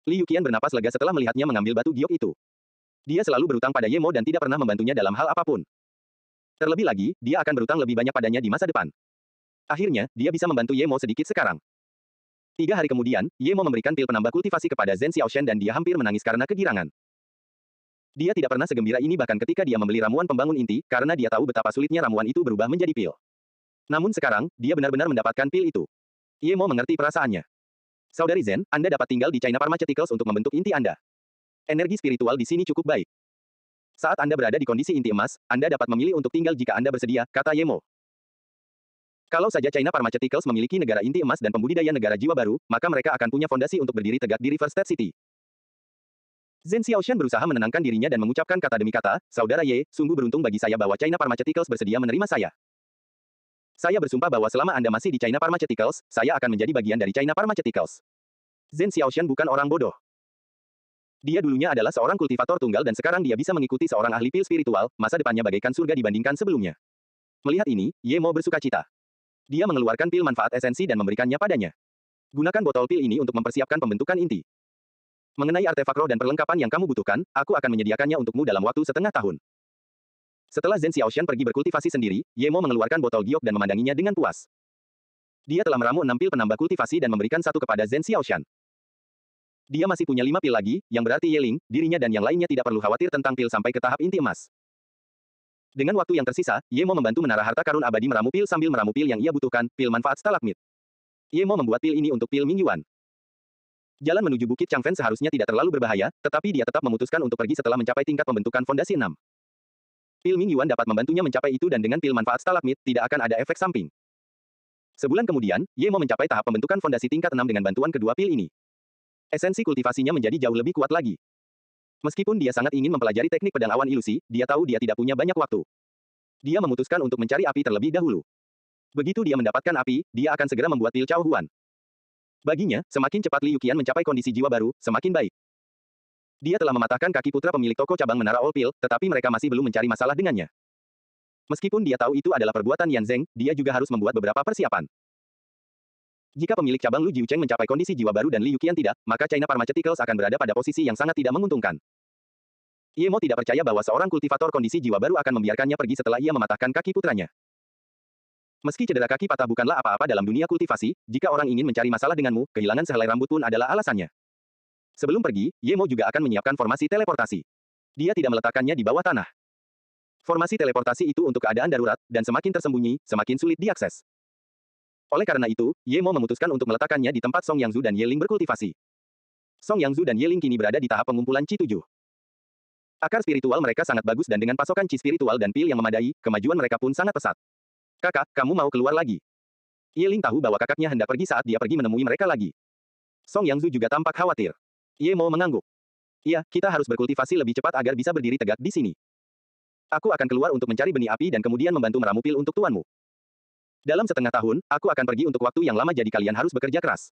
Li Yuqian bernapas lega setelah melihatnya mengambil batu giok itu. Dia selalu berutang pada Ye Mo dan tidak pernah membantunya dalam hal apapun. Terlebih lagi, dia akan berutang lebih banyak padanya di masa depan. Akhirnya, dia bisa membantu Ye Mo sedikit sekarang. 3 hari kemudian, Ye Mo memberikan pil penambah kultivasi kepada Zhen Xiaoshen dan dia hampir menangis karena kegirangan. Dia tidak pernah segembira ini bahkan ketika dia membeli ramuan pembangun inti, karena dia tahu betapa sulitnya ramuan itu berubah menjadi pil. Namun sekarang, dia benar-benar mendapatkan pil itu. Ye Mo mengerti perasaannya. Saudari Zen, Anda dapat tinggal di China Pharmaceuticals untuk membentuk inti Anda. Energi spiritual di sini cukup baik. Saat Anda berada di kondisi inti emas, Anda dapat memilih untuk tinggal jika Anda bersedia, kata Ye Mo. Kalau saja China Pharmaceuticals memiliki negara inti emas dan pembudidaya negara jiwa baru, maka mereka akan punya fondasi untuk berdiri tegak di River State City. Zhen Xiaoshan berusaha menenangkan dirinya dan mengucapkan kata demi kata, Saudara Ye, sungguh beruntung bagi saya bahwa China Pharmaceuticals bersedia menerima saya. Saya bersumpah bahwa selama Anda masih di China Pharmaceuticals, saya akan menjadi bagian dari China Pharmaceuticals. Zhen Xiaoshan bukan orang bodoh. Dia dulunya adalah seorang kultivator tunggal dan sekarang dia bisa mengikuti seorang ahli pil spiritual, masa depannya bagaikan surga dibandingkan sebelumnya. Melihat ini, Ye Mo bersuka cita. Dia mengeluarkan pil manfaat esensi dan memberikannya padanya. Gunakan botol pil ini untuk mempersiapkan pembentukan inti. Mengenai artefak roh dan perlengkapan yang kamu butuhkan, aku akan menyediakannya untukmu dalam waktu setengah tahun. Setelah Zhen Xiaoshan pergi berkultivasi sendiri, Ye Mo mengeluarkan botol giok dan memandanginya dengan puas. Dia telah meramu 6 pil penambah kultivasi dan memberikan satu kepada Zhen Xiaoshan. Dia masih punya 5 pil lagi, yang berarti Ye Ling, dirinya dan yang lainnya tidak perlu khawatir tentang pil sampai ke tahap inti emas. Dengan waktu yang tersisa, Ye Mo membantu menara harta karun abadi meramu pil sambil meramu pil yang ia butuhkan, pil manfaat stalagmit. Ye Mo membuat pil ini untuk pil Ming Yuan. Jalan menuju Bukit Changfen seharusnya tidak terlalu berbahaya, tetapi dia tetap memutuskan untuk pergi setelah mencapai tingkat pembentukan fondasi 6. Pil Ming Yuan dapat membantunya mencapai itu dan dengan pil manfaat stalagmit, tidak akan ada efek samping. Sebulan kemudian, Ye Mo mencapai tahap pembentukan fondasi tingkat 6 dengan bantuan kedua pil ini. Esensi kultivasinya menjadi jauh lebih kuat lagi. Meskipun dia sangat ingin mempelajari teknik pedang awan ilusi, dia tahu dia tidak punya banyak waktu. Dia memutuskan untuk mencari api terlebih dahulu. Begitu dia mendapatkan api, dia akan segera membuat pil Cao Huan. Baginya, semakin cepat Li Yuqian mencapai kondisi jiwa baru, semakin baik. Dia telah mematahkan kaki putra pemilik toko cabang Menara All Pil, tetapi mereka masih belum mencari masalah dengannya. Meskipun dia tahu itu adalah perbuatan Yan Zeng, dia juga harus membuat beberapa persiapan. Jika pemilik cabang Lu Jiucheng mencapai kondisi jiwa baru dan Li Yuqian tidak, maka China Pharmaceuticals akan berada pada posisi yang sangat tidak menguntungkan. Ye Mo tidak percaya bahwa seorang kultivator kondisi jiwa baru akan membiarkannya pergi setelah ia mematahkan kaki putranya. Meski cedera kaki patah bukanlah apa-apa dalam dunia kultivasi, jika orang ingin mencari masalah denganmu, kehilangan sehelai rambut pun adalah alasannya. Sebelum pergi, Ye Mo juga akan menyiapkan formasi teleportasi. Dia tidak meletakkannya di bawah tanah. Formasi teleportasi itu untuk keadaan darurat, dan semakin tersembunyi, semakin sulit diakses. Oleh karena itu, Ye Mo memutuskan untuk meletakkannya di tempat Song Yangzu dan Ye Ling berkultivasi. Song Yangzu dan Ye Ling kini berada di tahap pengumpulan Qi 7. Akar spiritual mereka sangat bagus dan dengan pasokan Qi spiritual dan pil yang memadai, kemajuan mereka pun sangat pesat. Kakak, kamu mau keluar lagi? Ye Ling tahu bahwa kakaknya hendak pergi saat dia pergi menemui mereka lagi. Song Yangzu juga tampak khawatir. Ye Mo mengangguk. Iya, kita harus berkultivasi lebih cepat agar bisa berdiri tegak di sini. Aku akan keluar untuk mencari benih api dan kemudian membantu meramu pil untuk tuanmu. Dalam setengah tahun, aku akan pergi untuk waktu yang lama jadi kalian harus bekerja keras.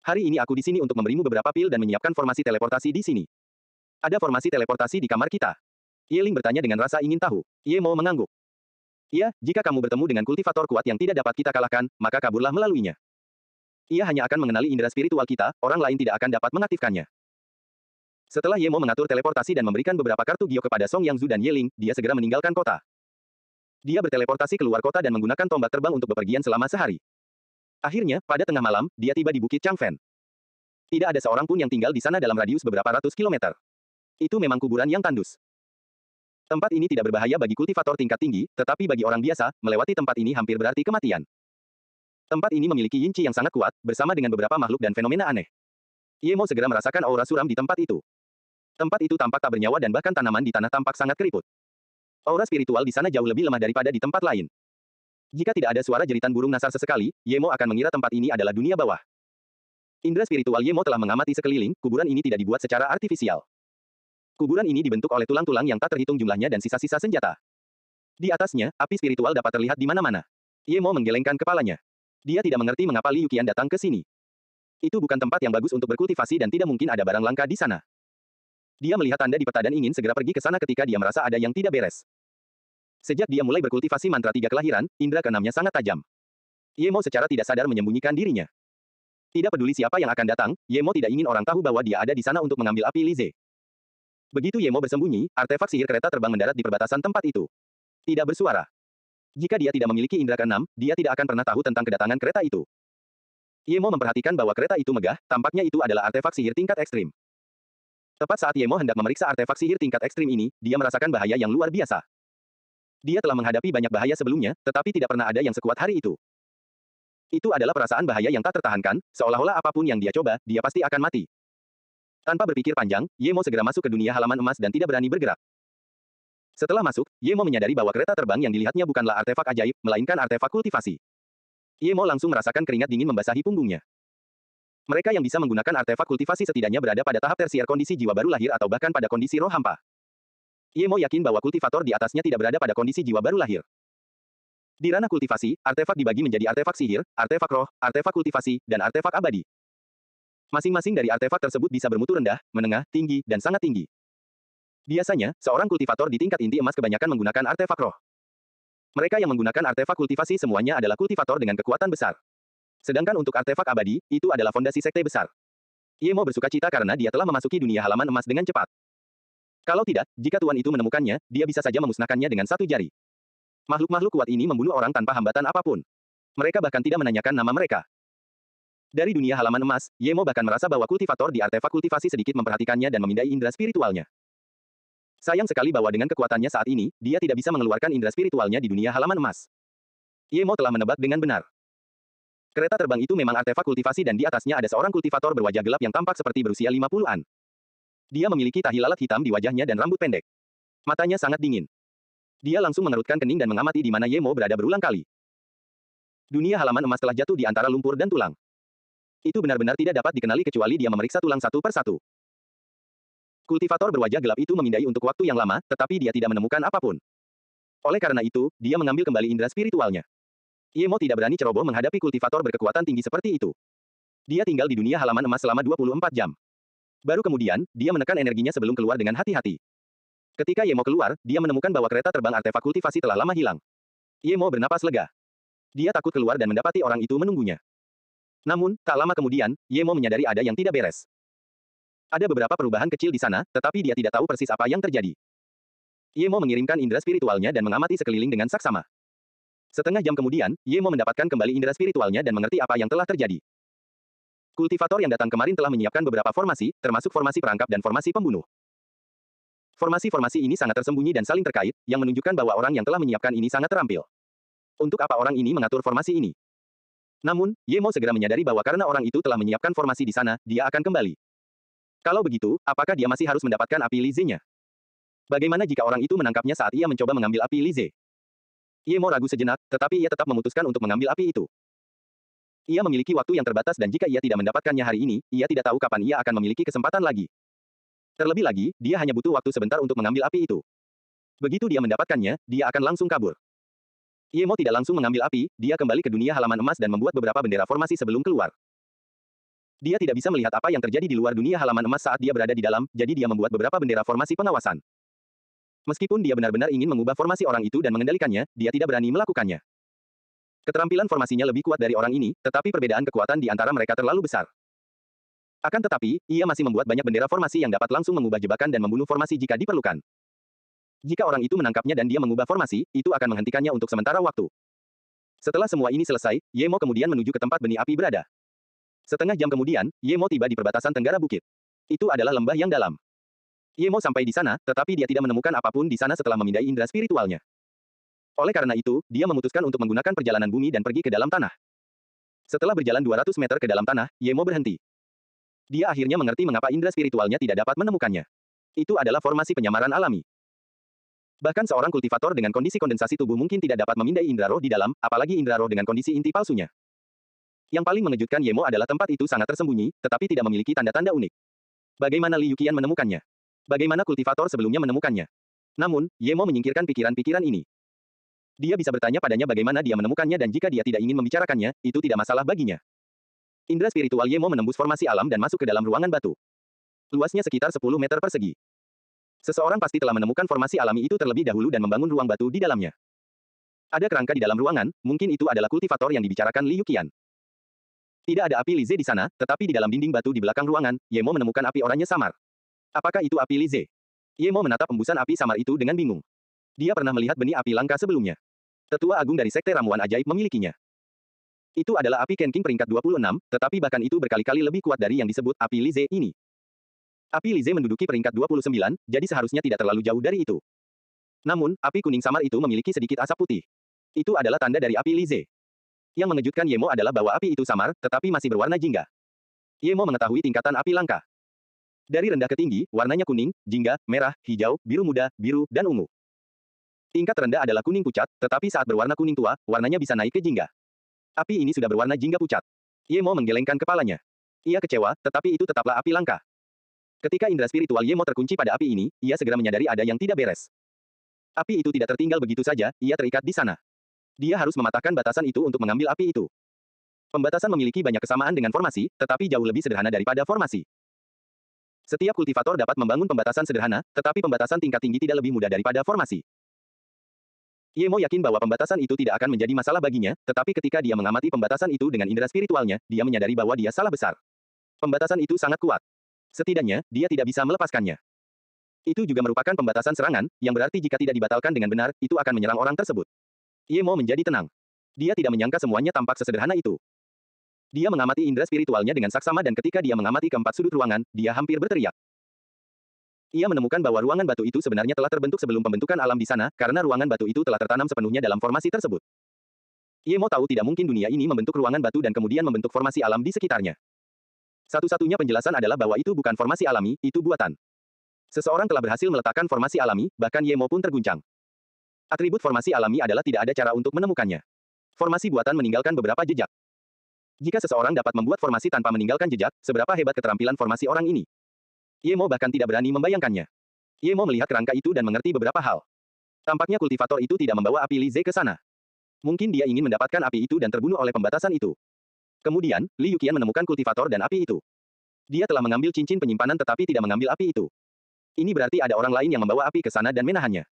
Hari ini aku di sini untuk memberimu beberapa pil dan menyiapkan formasi teleportasi di sini. Ada formasi teleportasi di kamar kita. Ye Ling bertanya dengan rasa ingin tahu. Ye Mo mengangguk. Iya, jika kamu bertemu dengan kultivator kuat yang tidak dapat kita kalahkan, maka kaburlah melaluinya. Ia hanya akan mengenali indera spiritual kita, orang lain tidak akan dapat mengaktifkannya. Setelah Ye Mo mengatur teleportasi dan memberikan beberapa kartu giok kepada Song Yangzu dan Ye Ling, dia segera meninggalkan kota. Dia berteleportasi keluar kota dan menggunakan tombak terbang untuk bepergian selama sehari. Akhirnya, pada tengah malam, dia tiba di Bukit Changfen. Tidak ada seorang pun yang tinggal di sana dalam radius beberapa ratus kilometer. Itu memang kuburan yang tandus. Tempat ini tidak berbahaya bagi kultivator tingkat tinggi, tetapi bagi orang biasa, melewati tempat ini hampir berarti kematian. Tempat ini memiliki yin qi yang sangat kuat, bersama dengan beberapa makhluk dan fenomena aneh. Ye Mo segera merasakan aura suram di tempat itu. Tempat itu tampak tak bernyawa dan bahkan tanaman di tanah tampak sangat keriput. Aura spiritual di sana jauh lebih lemah daripada di tempat lain. Jika tidak ada suara jeritan burung nasar sesekali, Ye Mo akan mengira tempat ini adalah dunia bawah. Indra spiritual Ye Mo telah mengamati sekeliling, kuburan ini tidak dibuat secara artifisial. Kuburan ini dibentuk oleh tulang-tulang yang tak terhitung jumlahnya dan sisa-sisa senjata. Di atasnya, api spiritual dapat terlihat di mana-mana. Ye Mo menggelengkan kepalanya. Dia tidak mengerti mengapa Li Yuqian datang ke sini. Itu bukan tempat yang bagus untuk berkultivasi dan tidak mungkin ada barang langka di sana. Dia melihat tanda di peta dan ingin segera pergi ke sana ketika dia merasa ada yang tidak beres. Sejak dia mulai berkultivasi mantra 3 kelahiran, indera keenamnya sangat tajam. Ye Mo secara tidak sadar menyembunyikan dirinya. Tidak peduli siapa yang akan datang, Ye Mo tidak ingin orang tahu bahwa dia ada di sana untuk mengambil api Lize. Begitu Ye Mo bersembunyi, artefak sihir kereta terbang mendarat di perbatasan tempat itu. Tidak bersuara. Jika dia tidak memiliki indera keenam, dia tidak akan pernah tahu tentang kedatangan kereta itu. Ye Mo memperhatikan bahwa kereta itu megah, tampaknya itu adalah artefak sihir tingkat ekstrim. Tepat saat Ye Mo hendak memeriksa artefak sihir tingkat ekstrim ini, dia merasakan bahaya yang luar biasa. Dia telah menghadapi banyak bahaya sebelumnya, tetapi tidak pernah ada yang sekuat hari itu. Itu adalah perasaan bahaya yang tak tertahankan, seolah-olah apapun yang dia coba, dia pasti akan mati. Tanpa berpikir panjang, Ye Mo segera masuk ke dunia halaman emas dan tidak berani bergerak. Setelah masuk, Ye Mo menyadari bahwa kereta terbang yang dilihatnya bukanlah artefak ajaib, melainkan artefak kultivasi. Ye Mo langsung merasakan keringat dingin membasahi punggungnya. Mereka yang bisa menggunakan artefak kultivasi setidaknya berada pada tahap tersier kondisi jiwa baru lahir atau bahkan pada kondisi roh hampa. Ye Mo yakin bahwa kultivator di atasnya tidak berada pada kondisi jiwa baru lahir. Di ranah kultivasi, artefak dibagi menjadi artefak sihir, artefak roh, artefak kultivasi, dan artefak abadi. Masing-masing dari artefak tersebut bisa bermutu rendah, menengah, tinggi, dan sangat tinggi. Biasanya, seorang kultivator di tingkat inti emas kebanyakan menggunakan artefak roh. Mereka yang menggunakan artefak kultivasi semuanya adalah kultivator dengan kekuatan besar. Sedangkan untuk artefak abadi, itu adalah fondasi sekte besar. Ye Mo bersuka cita karena dia telah memasuki dunia halaman emas dengan cepat. Kalau tidak, jika tuan itu menemukannya, dia bisa saja memusnahkannya dengan satu jari. Makhluk-makhluk kuat ini membunuh orang tanpa hambatan apapun. Mereka bahkan tidak menanyakan nama mereka. Dari dunia halaman emas, Ye Mo bahkan merasa bahwa kultivator di artefak kultivasi sedikit memperhatikannya dan memindai indera spiritualnya. Sayang sekali bahwa dengan kekuatannya saat ini, dia tidak bisa mengeluarkan indera spiritualnya di dunia halaman emas. Ye Mo telah menebak dengan benar. Kereta terbang itu memang artefak kultivasi dan di atasnya ada seorang kultivator berwajah gelap yang tampak seperti berusia 50-an. Dia memiliki tahi lalat hitam di wajahnya dan rambut pendek. Matanya sangat dingin. Dia langsung mengerutkan kening dan mengamati di mana Ye Mo berada berulang kali. Dunia halaman emas telah jatuh di antara lumpur dan tulang. Itu benar-benar tidak dapat dikenali kecuali dia memeriksa tulang satu per satu. Kultivator berwajah gelap itu memindai untuk waktu yang lama, tetapi dia tidak menemukan apapun. Oleh karena itu, dia mengambil kembali indera spiritualnya. Ye Mo tidak berani ceroboh menghadapi kultivator berkekuatan tinggi seperti itu. Dia tinggal di dunia halaman emas selama 24 jam. Baru kemudian, dia menekan energinya sebelum keluar dengan hati-hati. Ketika Ye Mo keluar, dia menemukan bahwa kereta terbang artefak kultivasi telah lama hilang. Ye Mo bernapas lega. Dia takut keluar dan mendapati orang itu menunggunya. Namun, tak lama kemudian, Ye Mo menyadari ada yang tidak beres. Ada beberapa perubahan kecil di sana, tetapi dia tidak tahu persis apa yang terjadi. Ye Mo mengirimkan indera spiritualnya dan mengamati sekeliling dengan saksama. Setengah jam kemudian, Ye Mo mendapatkan kembali indera spiritualnya dan mengerti apa yang telah terjadi. Kultivator yang datang kemarin telah menyiapkan beberapa formasi, termasuk formasi perangkap dan formasi pembunuh. Formasi-formasi ini sangat tersembunyi dan saling terkait, yang menunjukkan bahwa orang yang telah menyiapkan ini sangat terampil. Untuk apa orang ini mengatur formasi ini? Namun, Ye Mo segera menyadari bahwa karena orang itu telah menyiapkan formasi di sana, dia akan kembali. Kalau begitu, apakah dia masih harus mendapatkan api Lize-nya? Bagaimana jika orang itu menangkapnya saat ia mencoba mengambil api Lize? Ye Mo ragu sejenak, tetapi ia tetap memutuskan untuk mengambil api itu. Ia memiliki waktu yang terbatas dan jika ia tidak mendapatkannya hari ini, ia tidak tahu kapan ia akan memiliki kesempatan lagi. Terlebih lagi, dia hanya butuh waktu sebentar untuk mengambil api itu. Begitu dia mendapatkannya, dia akan langsung kabur. Ye Mo tidak langsung mengambil api, dia kembali ke dunia halaman emas dan membuat beberapa bendera formasi sebelum keluar. Dia tidak bisa melihat apa yang terjadi di luar dunia halaman emas saat dia berada di dalam, jadi dia membuat beberapa bendera formasi pengawasan. Meskipun dia benar-benar ingin mengubah formasi orang itu dan mengendalikannya, dia tidak berani melakukannya. Keterampilan formasinya lebih kuat dari orang ini, tetapi perbedaan kekuatan di antara mereka terlalu besar. Akan tetapi, ia masih membuat banyak bendera formasi yang dapat langsung mengubah jebakan dan membunuh formasi jika diperlukan. Jika orang itu menangkapnya dan dia mengubah formasi, itu akan menghentikannya untuk sementara waktu. Setelah semua ini selesai, Ye Mo kemudian menuju ke tempat benih api berada. Setengah jam kemudian, Ye Mo tiba di perbatasan tenggara bukit. Itu adalah lembah yang dalam. Ye Mo sampai di sana, tetapi dia tidak menemukan apapun di sana setelah memindai indera spiritualnya. Oleh karena itu, dia memutuskan untuk menggunakan perjalanan bumi dan pergi ke dalam tanah. Setelah berjalan 200 meter ke dalam tanah, Ye Mo berhenti. Dia akhirnya mengerti mengapa indera spiritualnya tidak dapat menemukannya. Itu adalah formasi penyamaran alami. Bahkan seorang kultivator dengan kondisi kondensasi tubuh mungkin tidak dapat memindai indera roh di dalam, apalagi indera roh dengan kondisi inti palsunya. Yang paling mengejutkan Ye Mo adalah tempat itu sangat tersembunyi, tetapi tidak memiliki tanda-tanda unik. Bagaimana Liu Qian menemukannya? Bagaimana kultivator sebelumnya menemukannya? Namun, Ye Mo menyingkirkan pikiran-pikiran ini. Dia bisa bertanya padanya bagaimana dia menemukannya dan jika dia tidak ingin membicarakannya, itu tidak masalah baginya. Indera spiritual Ye Mo menembus formasi alam dan masuk ke dalam ruangan batu. Luasnya sekitar 10 meter persegi. Seseorang pasti telah menemukan formasi alami itu terlebih dahulu dan membangun ruang batu di dalamnya. Ada kerangka di dalam ruangan, mungkin itu adalah kultivator yang dibicarakan Liu Qian. Tidak ada api Lize di sana, tetapi di dalam dinding batu di belakang ruangan, Ye Mo menemukan api oranye samar. Apakah itu api Lize? Ye Mo menatap embusan api samar itu dengan bingung. Dia pernah melihat benih api langka sebelumnya. Tetua agung dari Sekte Ramuan Ajaib memilikinya. Itu adalah api Ken King peringkat 26, tetapi bahkan itu berkali-kali lebih kuat dari yang disebut api Lize ini. Api Lize menduduki peringkat 29, jadi seharusnya tidak terlalu jauh dari itu. Namun, api kuning samar itu memiliki sedikit asap putih. Itu adalah tanda dari api Lize. Yang mengejutkan Yemo adalah bahwa api itu samar, tetapi masih berwarna jingga. Yemo mengetahui tingkatan api langka. Dari rendah ke tinggi, warnanya kuning, jingga, merah, hijau, biru muda, biru, dan ungu. Tingkat terendah adalah kuning pucat, tetapi saat berwarna kuning tua, warnanya bisa naik ke jingga. Api ini sudah berwarna jingga pucat. Yemo menggelengkan kepalanya. Ia kecewa, tetapi itu tetaplah api langka. Ketika indera spiritual Yemo terkunci pada api ini, ia segera menyadari ada yang tidak beres. Api itu tidak tertinggal begitu saja, ia terikat di sana. Dia harus mematahkan batasan itu untuk mengambil api itu. Pembatasan memiliki banyak kesamaan dengan formasi, tetapi jauh lebih sederhana daripada formasi. Setiap kultivator dapat membangun pembatasan sederhana, tetapi pembatasan tingkat tinggi tidak lebih mudah daripada formasi. Yemo yakin bahwa pembatasan itu tidak akan menjadi masalah baginya, tetapi ketika dia mengamati pembatasan itu dengan indera spiritualnya, dia menyadari bahwa dia salah besar. Pembatasan itu sangat kuat. Setidaknya, dia tidak bisa melepaskannya. Itu juga merupakan pembatasan serangan, yang berarti jika tidak dibatalkan dengan benar, itu akan menyerang orang tersebut. Yemo menjadi tenang. Dia tidak menyangka semuanya tampak sesederhana itu. Dia mengamati indera spiritualnya dengan saksama dan ketika dia mengamati keempat sudut ruangan, dia hampir berteriak. Ia menemukan bahwa ruangan batu itu sebenarnya telah terbentuk sebelum pembentukan alam di sana, karena ruangan batu itu telah tertanam sepenuhnya dalam formasi tersebut. Yemo tahu tidak mungkin dunia ini membentuk ruangan batu dan kemudian membentuk formasi alam di sekitarnya. Satu-satunya penjelasan adalah bahwa itu bukan formasi alami, itu buatan. Seseorang telah berhasil meletakkan formasi alami, bahkan Yemo pun terguncang. Atribut formasi alami adalah tidak ada cara untuk menemukannya. Formasi buatan meninggalkan beberapa jejak. Jika seseorang dapat membuat formasi tanpa meninggalkan jejak, seberapa hebat keterampilan formasi orang ini? Yemo bahkan tidak berani membayangkannya. Yemo melihat kerangka itu dan mengerti beberapa hal. Tampaknya kultivator itu tidak membawa api Lize ke sana. Mungkin dia ingin mendapatkan api itu dan terbunuh oleh pembatasan itu. Kemudian, Li Yuqian menemukan kultivator dan api itu. Dia telah mengambil cincin penyimpanan tetapi tidak mengambil api itu. Ini berarti ada orang lain yang membawa api ke sana dan menahannya.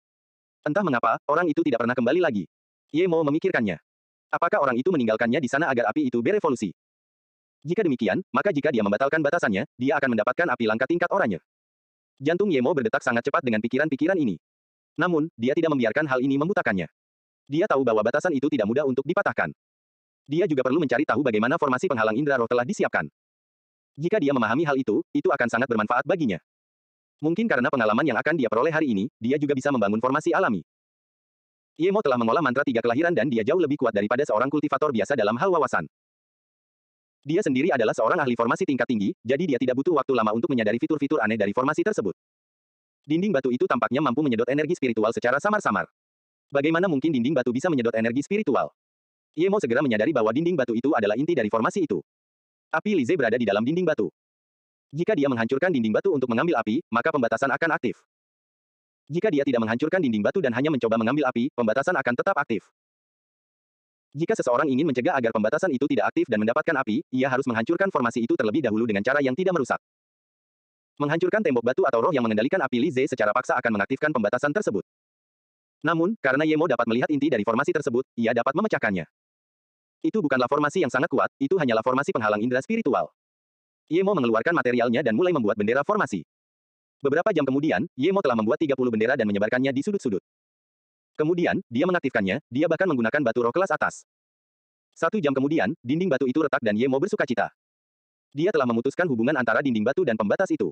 Entah mengapa, orang itu tidak pernah kembali lagi. Yemo memikirkannya. Apakah orang itu meninggalkannya di sana agar api itu berevolusi? Jika demikian, maka jika dia membatalkan batasannya, dia akan mendapatkan api langka tingkat oranye. Jantung Yemo berdetak sangat cepat dengan pikiran-pikiran ini. Namun, dia tidak membiarkan hal ini membutakannya. Dia tahu bahwa batasan itu tidak mudah untuk dipatahkan. Dia juga perlu mencari tahu bagaimana formasi penghalang indera roh telah disiapkan. Jika dia memahami hal itu akan sangat bermanfaat baginya. Mungkin karena pengalaman yang akan dia peroleh hari ini, dia juga bisa membangun formasi alami. Yemo telah mengolah mantra tiga kelahiran dan dia jauh lebih kuat daripada seorang kultivator biasa dalam hal wawasan. Dia sendiri adalah seorang ahli formasi tingkat tinggi, jadi dia tidak butuh waktu lama untuk menyadari fitur-fitur aneh dari formasi tersebut. Dinding batu itu tampaknya mampu menyedot energi spiritual secara samar-samar. Bagaimana mungkin dinding batu bisa menyedot energi spiritual? Yemo segera menyadari bahwa dinding batu itu adalah inti dari formasi itu. Api Lize berada di dalam dinding batu. Jika dia menghancurkan dinding batu untuk mengambil api, maka pembatasan akan aktif. Jika dia tidak menghancurkan dinding batu dan hanya mencoba mengambil api, pembatasan akan tetap aktif. Jika seseorang ingin mencegah agar pembatasan itu tidak aktif dan mendapatkan api, ia harus menghancurkan formasi itu terlebih dahulu dengan cara yang tidak merusak. Menghancurkan tembok batu atau roh yang mengendalikan api Lize secara paksa akan mengaktifkan pembatasan tersebut. Namun, karena Yemo dapat melihat inti dari formasi tersebut, ia dapat memecahkannya. Itu bukanlah formasi yang sangat kuat, itu hanyalah formasi penghalang indera spiritual. Yemo mengeluarkan materialnya dan mulai membuat bendera formasi. Beberapa jam kemudian, Yemo telah membuat 30 bendera dan menyebarkannya di sudut-sudut. Kemudian, dia mengaktifkannya, dia bahkan menggunakan batu roh kelas atas. 1 jam kemudian, dinding batu itu retak dan Yemo bersukacita. Dia telah memutuskan hubungan antara dinding batu dan pembatas itu.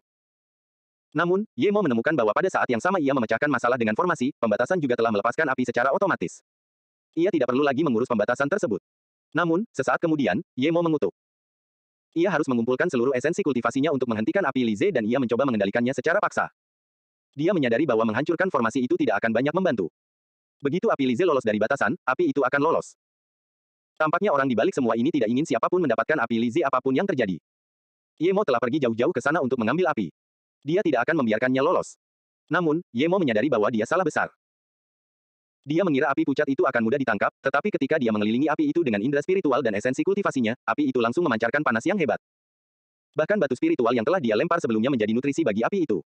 Namun, Yemo menemukan bahwa pada saat yang sama ia memecahkan masalah dengan formasi, pembatasan juga telah melepaskan api secara otomatis. Ia tidak perlu lagi mengurus pembatasan tersebut. Namun, sesaat kemudian, Yemo mengutuk. Ia harus mengumpulkan seluruh esensi kultivasinya untuk menghentikan api Lize dan ia mencoba mengendalikannya secara paksa. Dia menyadari bahwa menghancurkan formasi itu tidak akan banyak membantu. Begitu api Lize lolos dari batasan, api itu akan lolos. Tampaknya orang di balik semua ini tidak ingin siapapun mendapatkan api Lize apapun yang terjadi. Yemo telah pergi jauh-jauh ke sana untuk mengambil api. Dia tidak akan membiarkannya lolos. Namun, Yemo menyadari bahwa dia salah besar. Dia mengira api pucat itu akan mudah ditangkap, tetapi ketika dia mengelilingi api itu dengan indera spiritual dan esensi kultivasinya, api itu langsung memancarkan panas yang hebat. Bahkan batu spiritual yang telah dia lempar sebelumnya menjadi nutrisi bagi api itu.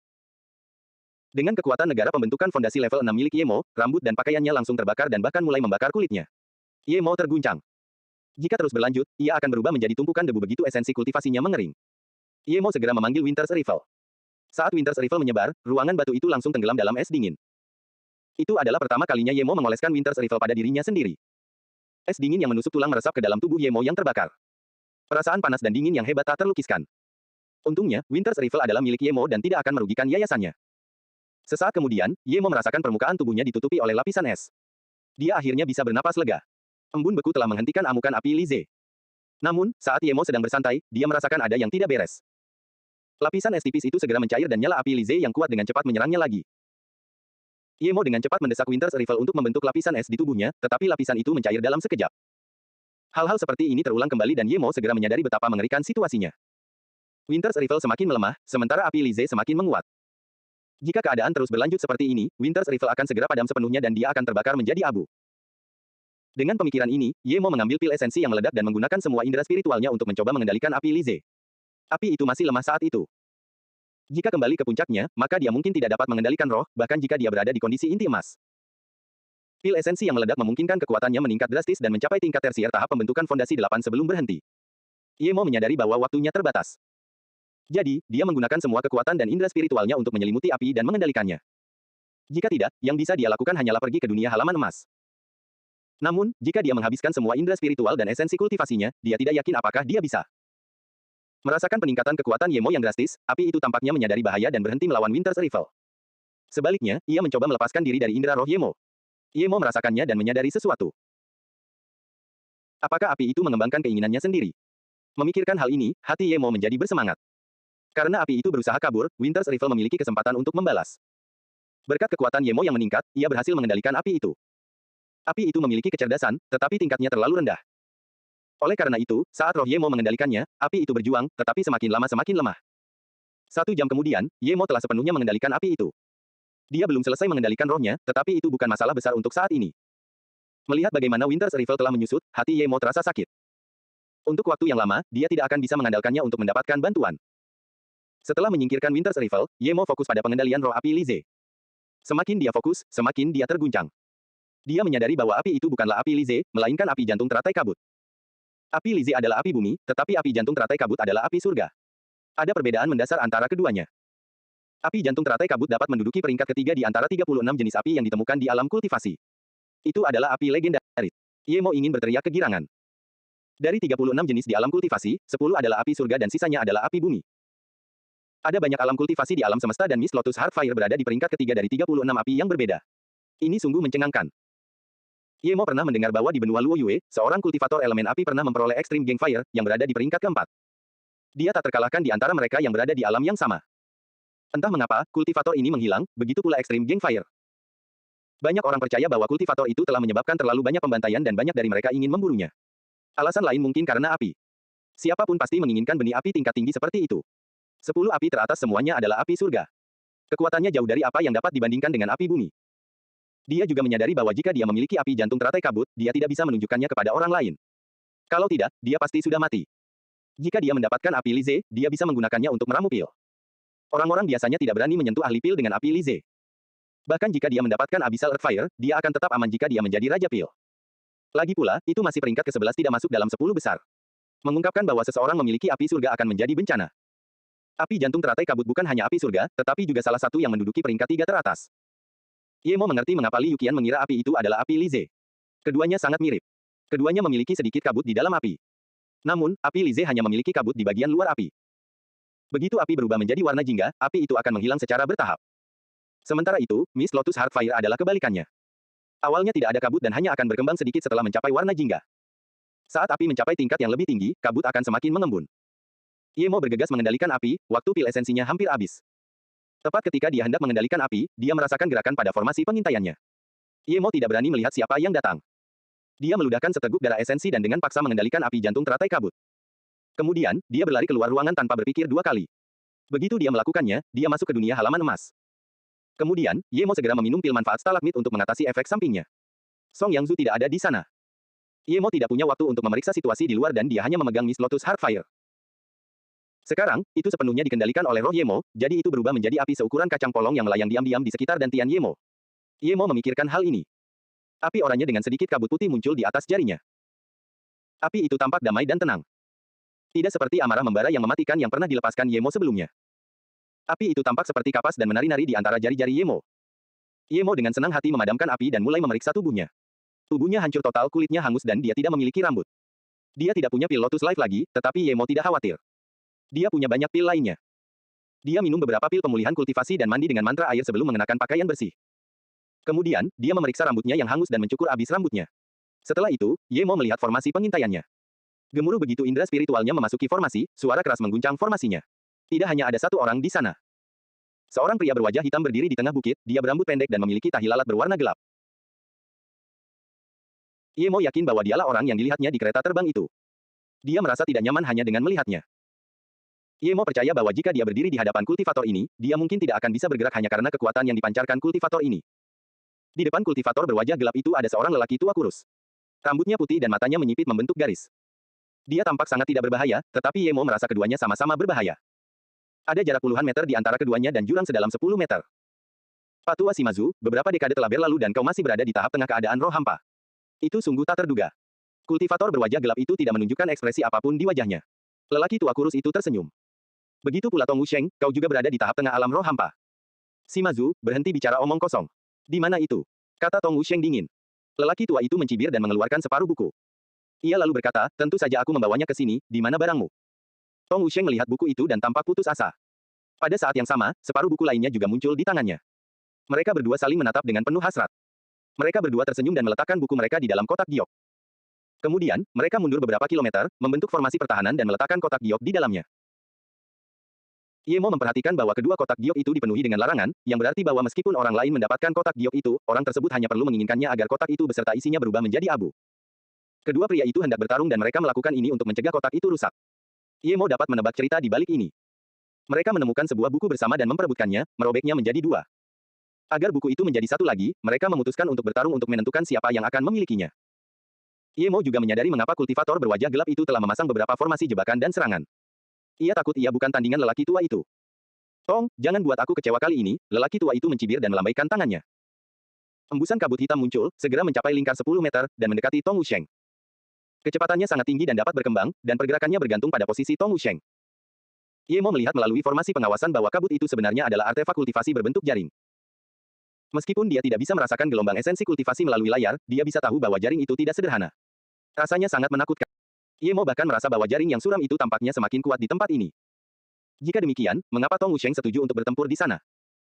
Dengan kekuatan negara pembentukan fondasi level 6 milik Yemo, rambut dan pakaiannya langsung terbakar dan bahkan mulai membakar kulitnya. Yemo terguncang. Jika terus berlanjut, ia akan berubah menjadi tumpukan debu begitu esensi kultivasinya mengering. Yemo segera memanggil Winter's Rifle. Saat Winter's Rifle menyebar, ruangan batu itu langsung tenggelam dalam es dingin. Itu adalah pertama kalinya Yemo mengoleskan Winter's Rifle pada dirinya sendiri. Es dingin yang menusuk tulang meresap ke dalam tubuh Yemo yang terbakar. Perasaan panas dan dingin yang hebat tak terlukiskan. Untungnya, Winter's Rifle adalah milik Ye Mo dan tidak akan merugikan yayasannya. Sesaat kemudian, Ye Mo merasakan permukaan tubuhnya ditutupi oleh lapisan es. Dia akhirnya bisa bernapas lega. Embun beku telah menghentikan amukan api Li Ze. Namun, saat Ye Mo sedang bersantai, dia merasakan ada yang tidak beres. Lapisan es tipis itu segera mencair dan nyala api Li Ze yang kuat dengan cepat menyerangnya lagi. Ye Mo dengan cepat mendesak Winter's Rifle untuk membentuk lapisan es di tubuhnya, tetapi lapisan itu mencair dalam sekejap. Hal-hal seperti ini terulang kembali dan Ye Mo segera menyadari betapa mengerikan situasinya. Winter's Rifle semakin melemah, sementara api Li Ze semakin menguat. Jika keadaan terus berlanjut seperti ini, Winter's Rifle akan segera padam sepenuhnya dan dia akan terbakar menjadi abu. Dengan pemikiran ini, Ye Mo mengambil pil esensi yang meledak dan menggunakan semua indera spiritualnya untuk mencoba mengendalikan api Li Ze. Api itu masih lemah saat itu. Jika kembali ke puncaknya, maka dia mungkin tidak dapat mengendalikan roh, bahkan jika dia berada di kondisi inti emas. Pil esensi yang meledak memungkinkan kekuatannya meningkat drastis dan mencapai tingkat tersier tahap pembentukan fondasi 8 sebelum berhenti. Ye Mo menyadari bahwa waktunya terbatas. Jadi, dia menggunakan semua kekuatan dan indera spiritualnya untuk menyelimuti api dan mengendalikannya. Jika tidak, yang bisa dia lakukan hanyalah pergi ke dunia halaman emas. Namun, jika dia menghabiskan semua indera spiritual dan esensi kultivasinya, dia tidak yakin apakah dia bisa. Merasakan peningkatan kekuatan Ye Mo yang drastis, api itu tampaknya menyadari bahaya dan berhenti melawan Winter's Rifle. Sebaliknya, ia mencoba melepaskan diri dari indera roh Ye Mo. Ye Mo merasakannya dan menyadari sesuatu. Apakah api itu mengembangkan keinginannya sendiri? Memikirkan hal ini, hati Ye Mo menjadi bersemangat. Karena api itu berusaha kabur, Winter's Rifle memiliki kesempatan untuk membalas. Berkat kekuatan Ye Mo yang meningkat, ia berhasil mengendalikan api itu. Api itu memiliki kecerdasan, tetapi tingkatnya terlalu rendah. Oleh karena itu, saat roh Ye Mo mengendalikannya, api itu berjuang, tetapi semakin lama semakin lemah. 1 jam kemudian, Ye Mo telah sepenuhnya mengendalikan api itu. Dia belum selesai mengendalikan rohnya, tetapi itu bukan masalah besar untuk saat ini. Melihat bagaimana Winter's Rifle telah menyusut, hati Ye Mo terasa sakit. Untuk waktu yang lama, dia tidak akan bisa mengandalkannya untuk mendapatkan bantuan. Setelah menyingkirkan Winter's Rifle, Ye Mo fokus pada pengendalian roh api Li Ze. Semakin dia fokus, semakin dia terguncang. Dia menyadari bahwa api itu bukanlah api Li Ze, melainkan api jantung teratai kabut. Api Li Ze adalah api bumi, tetapi api jantung teratai kabut adalah api surga. Ada perbedaan mendasar antara keduanya. Api jantung teratai kabut dapat menduduki peringkat ketiga di antara 36 jenis api yang ditemukan di alam kultivasi. Itu adalah api legendaris. Ye Mo ingin berteriak kegirangan. Dari 36 jenis di alam kultivasi, 10 adalah api surga dan sisanya adalah api bumi. Ada banyak alam kultivasi di alam semesta dan Mist Lotus Heartfire berada di peringkat ketiga dari 36 api yang berbeda. Ini sungguh mencengangkan. Ye Mo pernah mendengar bahwa di benua Luo Yue, seorang kultivator elemen api pernah memperoleh Extreme Gang Fire, yang berada di peringkat keempat. Dia tak terkalahkan di antara mereka yang berada di alam yang sama. Entah mengapa, kultivator ini menghilang, begitu pula Extreme Gang Fire. Banyak orang percaya bahwa kultivator itu telah menyebabkan terlalu banyak pembantaian dan banyak dari mereka ingin memburunya. Alasan lain mungkin karena api. Siapapun pasti menginginkan benih api tingkat tinggi seperti itu. 10 api teratas semuanya adalah api surga. Kekuatannya jauh dari apa yang dapat dibandingkan dengan api bumi. Dia juga menyadari bahwa jika dia memiliki api jantung teratai kabut, dia tidak bisa menunjukkannya kepada orang lain. Kalau tidak, dia pasti sudah mati. Jika dia mendapatkan api Li Ze, dia bisa menggunakannya untuk meramu pil. Orang-orang biasanya tidak berani menyentuh ahli pil dengan api Li Ze. Bahkan jika dia mendapatkan Abyssal Earth Fire, dia akan tetap aman jika dia menjadi Raja Pil. Lagi pula, itu masih peringkat ke-11 tidak masuk dalam 10 besar. Mengungkapkan bahwa seseorang memiliki api surga akan menjadi bencana. Api jantung teratai kabut bukan hanya api surga, tetapi juga salah satu yang menduduki peringkat 3 teratas. Ye Mo mengerti mengapa Li Yuqian mengira api itu adalah api Li Ze. Keduanya sangat mirip. Keduanya memiliki sedikit kabut di dalam api. Namun, api Li Ze hanya memiliki kabut di bagian luar api. Begitu api berubah menjadi warna jingga, api itu akan menghilang secara bertahap. Sementara itu, Mist Lotus Heartfire adalah kebalikannya. Awalnya tidak ada kabut dan hanya akan berkembang sedikit setelah mencapai warna jingga. Saat api mencapai tingkat yang lebih tinggi, kabut akan semakin mengembun. Ye Mo bergegas mengendalikan api, waktu pil esensinya hampir habis. Tepat ketika dia hendak mengendalikan api, dia merasakan gerakan pada formasi pengintaiannya. Ye Mo tidak berani melihat siapa yang datang. Dia meludahkan seteguk darah esensi dan dengan paksa mengendalikan api jantung teratai kabut. Kemudian, dia berlari keluar ruangan tanpa berpikir 2 kali. Begitu dia melakukannya, dia masuk ke dunia halaman emas. Kemudian, Ye Mo segera meminum pil manfaat stalagmit untuk mengatasi efek sampingnya. Song Yangzu tidak ada di sana. Ye Mo tidak punya waktu untuk memeriksa situasi di luar dan dia hanya memegang Mist Lotus Heartfire. Sekarang, itu sepenuhnya dikendalikan oleh roh Ye Mo, jadi itu berubah menjadi api seukuran kacang polong yang melayang diam-diam di sekitar dantian Ye Mo. Ye Mo memikirkan hal ini. Api oranye dengan sedikit kabut putih muncul di atas jarinya. Api itu tampak damai dan tenang. Tidak seperti amarah membara yang mematikan yang pernah dilepaskan Ye Mo sebelumnya. Api itu tampak seperti kapas dan menari-nari di antara jari-jari Ye Mo. Ye Mo dengan senang hati memadamkan api dan mulai memeriksa tubuhnya. Tubuhnya hancur total, kulitnya hangus dan dia tidak memiliki rambut. Dia tidak punya pil Lotus Life lagi, tetapi Ye Mo tidak khawatir. Dia punya banyak pil lainnya. Dia minum beberapa pil pemulihan kultivasi dan mandi dengan mantra air sebelum mengenakan pakaian bersih. Kemudian, dia memeriksa rambutnya yang hangus dan mencukur abis rambutnya. Setelah itu, Ye Mo melihat formasi pengintaiannya. Gemuruh begitu indera spiritualnya memasuki formasi, suara keras mengguncang formasinya. Tidak hanya ada satu orang di sana. Seorang pria berwajah hitam berdiri di tengah bukit, dia berambut pendek dan memiliki tahi lalat berwarna gelap. Ye Mo yakin bahwa dialah orang yang dilihatnya di kereta terbang itu. Dia merasa tidak nyaman hanya dengan melihatnya. Ye Mo percaya bahwa jika dia berdiri di hadapan kultivator ini, dia mungkin tidak akan bisa bergerak hanya karena kekuatan yang dipancarkan kultivator ini. Di depan kultivator berwajah gelap itu ada seorang lelaki tua kurus. Rambutnya putih dan matanya menyipit membentuk garis. Dia tampak sangat tidak berbahaya, tetapi Ye Mo merasa keduanya sama-sama berbahaya. Ada jarak puluhan meter di antara keduanya dan jurang sedalam 10 meter. Pak Tua Shimazu, beberapa dekade telah berlalu dan kau masih berada di tahap tengah keadaan roh hampa. Itu sungguh tak terduga. Kultivator berwajah gelap itu tidak menunjukkan ekspresi apapun di wajahnya. Lelaki tua kurus itu tersenyum. Begitu pula Tong Wusheng, kau juga berada di tahap tengah alam roh hampa. Shimazu, berhenti bicara omong kosong. Di mana itu? Kata Tong Wusheng dingin. Lelaki tua itu mencibir dan mengeluarkan separuh buku. Ia lalu berkata, tentu saja aku membawanya ke sini, di mana barangmu? Tong Wusheng melihat buku itu dan tampak putus asa. Pada saat yang sama, separuh buku lainnya juga muncul di tangannya. Mereka berdua saling menatap dengan penuh hasrat. Mereka berdua tersenyum dan meletakkan buku mereka di dalam kotak giok. Kemudian, mereka mundur beberapa kilometer, membentuk formasi pertahanan dan meletakkan kotak giok di dalamnya. Ye Mo memperhatikan bahwa kedua kotak giok itu dipenuhi dengan larangan, yang berarti bahwa meskipun orang lain mendapatkan kotak giok itu, orang tersebut hanya perlu menginginkannya agar kotak itu beserta isinya berubah menjadi abu. Kedua pria itu hendak bertarung dan mereka melakukan ini untuk mencegah kotak itu rusak. Ye Mo dapat menebak cerita di balik ini. Mereka menemukan sebuah buku bersama dan memperebutkannya, merobeknya menjadi dua. Agar buku itu menjadi satu lagi, mereka memutuskan untuk bertarung untuk menentukan siapa yang akan memilikinya. Ye Mo juga menyadari mengapa kultivator berwajah gelap itu telah memasang beberapa formasi jebakan dan serangan. Ia takut ia bukan tandingan lelaki tua itu. Tong, jangan buat aku kecewa kali ini, lelaki tua itu mencibir dan melambaikan tangannya. Embusan kabut hitam muncul, segera mencapai lingkar 10 meter, dan mendekati Tong Wusheng. Kecepatannya sangat tinggi dan dapat berkembang, dan pergerakannya bergantung pada posisi Tong Wusheng. Ye Mo melihat melalui formasi pengawasan bahwa kabut itu sebenarnya adalah artefak kultivasi berbentuk jaring. Meskipun dia tidak bisa merasakan gelombang esensi kultivasi melalui layar, dia bisa tahu bahwa jaring itu tidak sederhana. Rasanya sangat menakutkan. Ye Mo bahkan merasa bahwa jaring yang suram itu tampaknya semakin kuat di tempat ini. Jika demikian, mengapa Tong Wusheng setuju untuk bertempur di sana?